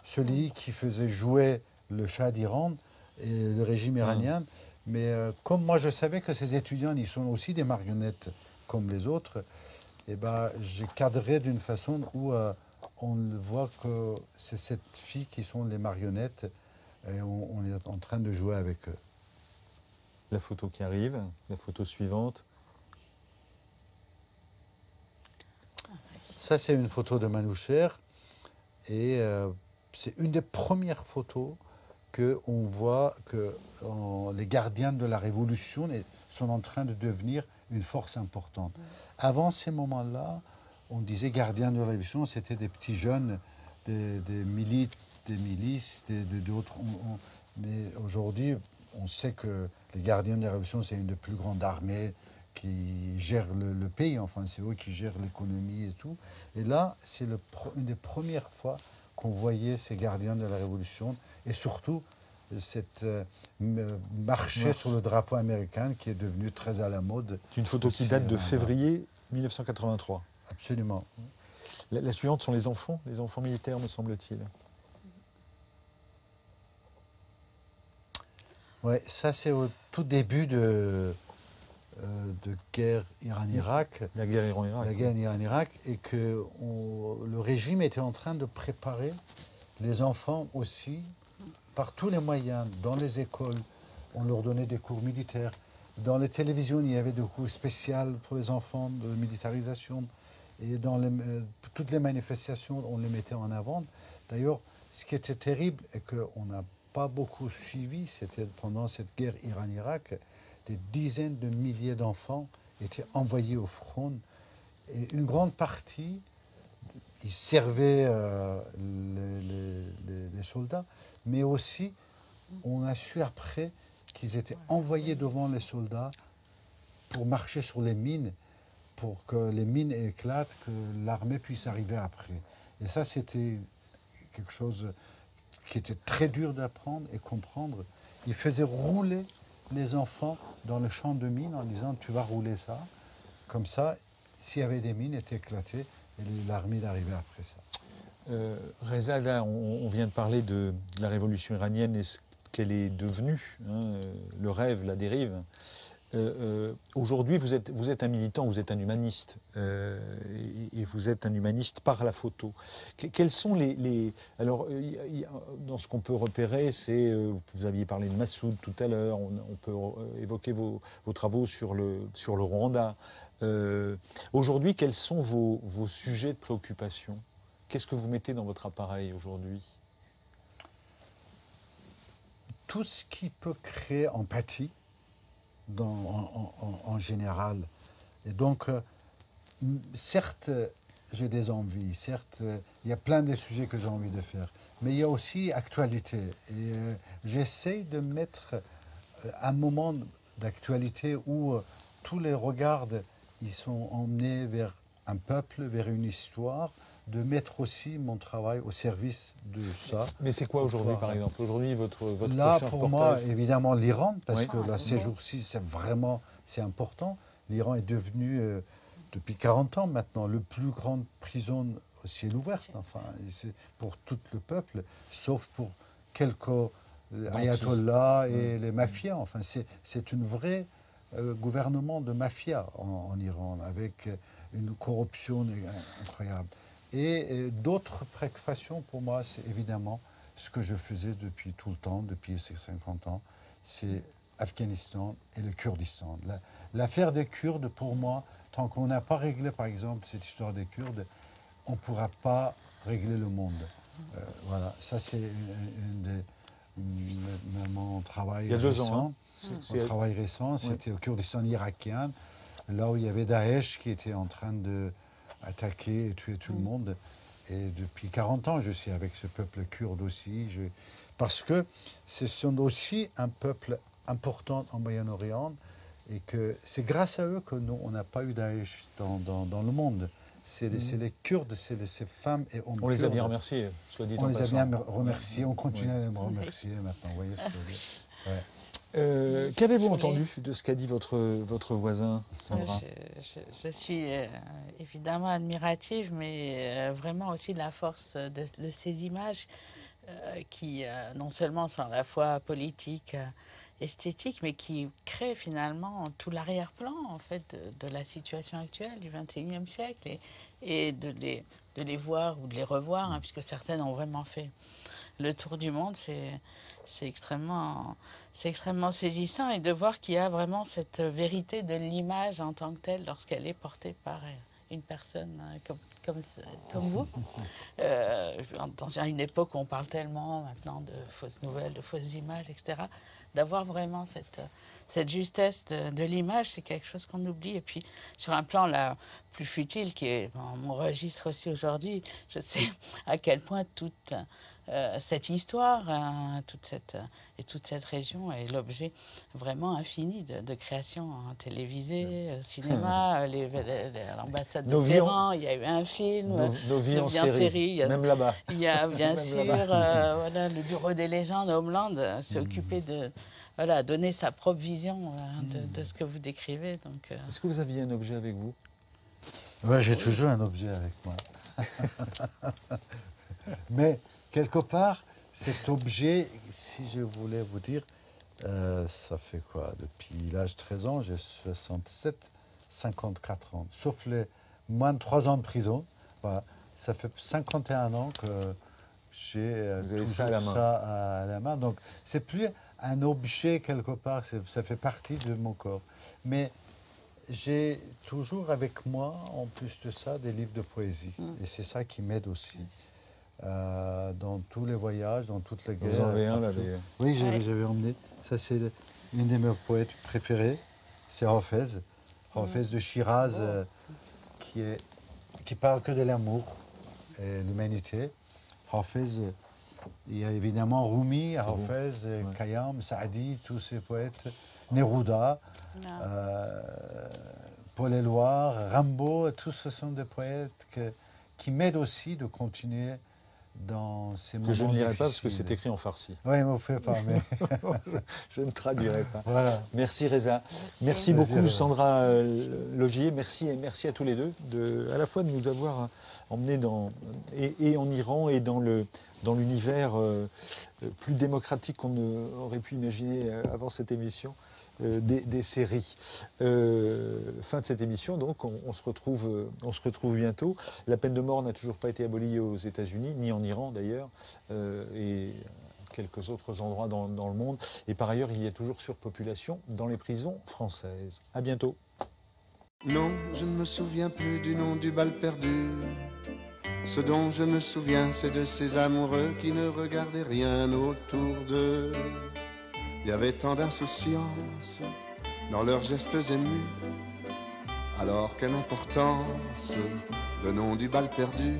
celui qui faisait jouer le Shah d'Iran et le régime iranien. Mais comme moi je savais que ces étudiants, ils sont aussi des marionnettes comme les autres, et j'ai cadré d'une façon où on voit que c'est cette fille qui sont les marionnettes et on est en train de jouer avec eux. La photo qui arrive, la photo suivante. Ça, c'est une photo de Manoucher et c'est une des premières photos qu'on voit que les gardiens de la Révolution sont en train de devenir une force importante. Avant ces moments-là, on disait gardiens de la Révolution, c'était des petits jeunes, des milices, d'autres. Mais aujourd'hui, on sait que les gardiens de la Révolution, c'est une des plus grandes armées qui gère le pays. Enfin, c'est eux qui gèrent l'économie et tout. Et là, c'est une des premières fois qu'on voyait ces gardiens de la Révolution et surtout cette marché sur le drapeau américain qui est devenu très à la mode. C'est une photo qui date de février 1983. Absolument. La suivante sont les enfants militaires, me semble-t-il. Ouais, ça c'est au tout début de guerre Iran-Irak. La guerre Iran-Irak. La guerre Iran-Irak, et que le régime était en train de préparer les enfants aussi, par tous les moyens, dans les écoles. On leur donnait des cours militaires. Dans les télévisions, il y avait des cours spéciaux pour les enfants de militarisation. Et dans toutes les manifestations, on les mettait en avant. D'ailleurs, ce qui était terrible et qu'on n'a pas beaucoup suivi, c'était pendant cette guerre Iran-Irak, des dizaines de milliers d'enfants étaient envoyés au front. Et une grande partie, ils servaient les soldats, mais aussi, on a su après qu'ils étaient envoyés devant les soldats pour marcher sur les mines, pour que les mines éclatent, que l'armée puisse arriver après. Et ça, c'était quelque chose qui était très dur d'apprendre et comprendre. Ils faisaient rouler les enfants dans le champ de mines en disant « tu vas rouler ça ». Comme ça, s'il y avait des mines, elles étaient éclatées et l'armée d'arriver après ça. Reza, là, on vient de parler de la révolution iranienne et ce qu'elle est devenue, hein, le rêve, la dérive. Aujourd'hui, vous êtes un militant, vous êtes un humaniste, et vous êtes un humaniste par la photo. Quels sont les... Alors, dans ce qu'on peut repérer, c'est... Vous aviez parlé de Massoud tout à l'heure, on peut évoquer vos travaux sur le Rwanda. Aujourd'hui, quels sont vos sujets de préoccupation? Qu'est-ce que vous mettez dans votre appareil aujourd'hui? Tout ce qui peut créer empathie, en général. Et donc, certes, j'ai des envies, certes, il y a plein de sujets que j'ai envie de faire, mais il y a aussi actualité. Et j'essaie de mettre un moment d'actualité où tous les regards, ils sont emmenés vers un peuple, vers une histoire, de mettre aussi mon travail au service de ça. Mais c'est quoi aujourd'hui, par exemple? Aujourd'hui, votre là, prochain pour reportage... moi, évidemment, l'Iran, parce oui. que là, ces jours-ci, c'est important. L'Iran est devenu, depuis 40 ans maintenant, le plus grande prison au ciel ouvert. Enfin, c'est pour tout le peuple, sauf pour quelques ayatollahs et les mafias. Enfin, c'est une vraie gouvernement de mafia en Iran, avec une corruption incroyable. Et d'autres préoccupations pour moi, c'est évidemment ce que je faisais depuis tout le temps, depuis ces 50 ans, c'est Afghanistan et le Kurdistan. L'affaire des Kurdes, pour moi, tant qu'on n'a pas réglé, par exemple, cette histoire des Kurdes, on ne pourra pas régler le monde. Voilà, ça c'est mon travail récent. Il y a 2 ans, hein. Mon travail récent, c'était au Kurdistan irakien, là où il y avait Daesh qui était en train de attaquer et tuer tout le monde. Et depuis 40 ans, je suis avec ce peuple kurde aussi. Parce que ce sont aussi un peuple important en Moyen-Orient et que c'est grâce à eux que nous, on n'a pas eu Daesh dans le monde. C'est les Kurdes, c'est ces femmes et hommes. On les a kurdes. bien remerciés, soit dit en On les a passant. bien remerciés, on continue à les remercier maintenant. Vous voyez ce que je veux dire. Ouais. Qu'avez-vous entendu de ce qu'a dit votre voisin, Sandra? Je suis évidemment admirative, mais vraiment aussi de la force de ces images qui non seulement sont à la fois politiques, esthétiques, mais qui créent finalement tout l'arrière-plan en fait de la situation actuelle du XXIe siècle et de les voir ou de les revoir, hein, puisque certaines ont vraiment fait le tour du monde. C'est extrêmement saisissant, et de voir qu'il y a vraiment cette vérité de l'image en tant que telle lorsqu'elle est portée par une personne comme vous. Dans une époque où on parle tellement maintenant de fausses nouvelles, de fausses images, etc., d'avoir vraiment cette justesse de l'image, c'est quelque chose qu'on oublie. Et puis, sur un plan là, plus futile, qui est mon registre aussi aujourd'hui, je sais à quel point toute cette histoire, toute cette région est l'objet vraiment infini de créations télévisées, cinéma, l'ambassade de Téhéran, il y a eu un film, nos vies en série, même là-bas. Il y a bien sûr voilà, le Bureau des légendes, Homeland, s'est occupé de donner sa propre vision de ce que vous décrivez. Est-ce que vous aviez un objet avec vous? Ouais, j'ai toujours un objet avec moi. Mais quelque part, cet objet, si je voulais vous dire, Ça fait quoi? Depuis l'âge de 13 ans, j'ai 67, 54 ans. Sauf les moins de 3 ans de prison. Voilà. Ça fait 51 ans que j'ai toujours ça à la main. Donc, c'est plus un objet quelque part, ça fait partie de mon corps. Mais j'ai toujours avec moi, en plus de ça, des livres de poésie. Et c'est ça qui m'aide aussi. Dans tous les voyages, dans toutes les guerres. Vous en avez un là d'ailleurs. Oui, j'avais emmené. Ça, c'est une de mes poètes préférés. C'est Hafez. Hafez de Shiraz, qui parle que de l'amour et l'humanité. Hafez, il y a évidemment Rumi, Hafez, Khayyam, Saadi, tous ces poètes. Neruda, Paul Éluard, Rimbaud, tous ce sont des poètes qui m'aident aussi de continuer dans ces moments difficiles. Que je ne lirai pas parce que c'est écrit en farsi. Oui, mais on ne fait pas. Mais... je ne traduirai pas. Voilà. Merci Reza. Merci beaucoup Sandra Logier. Merci à tous les deux à la fois de nous avoir emmenés et en Iran et dans l'univers plus démocratique qu'on aurait pu imaginer avant cette émission. Des séries. Fin de cette émission, donc on se retrouve bientôt. La peine de mort n'a toujours pas été abolie aux États-Unis, ni en Iran d'ailleurs, et quelques autres endroits dans le monde. Et par ailleurs, il y a toujours surpopulation dans les prisons françaises. À bientôt. Non, je ne me souviens plus du nom du bal perdu. Ce dont je me souviens, c'est de ces amoureux qui ne regardaient rien autour d'eux. Il y avait tant d'insouciance dans leurs gestes émus. Alors quelle importance le nom du bal perdu.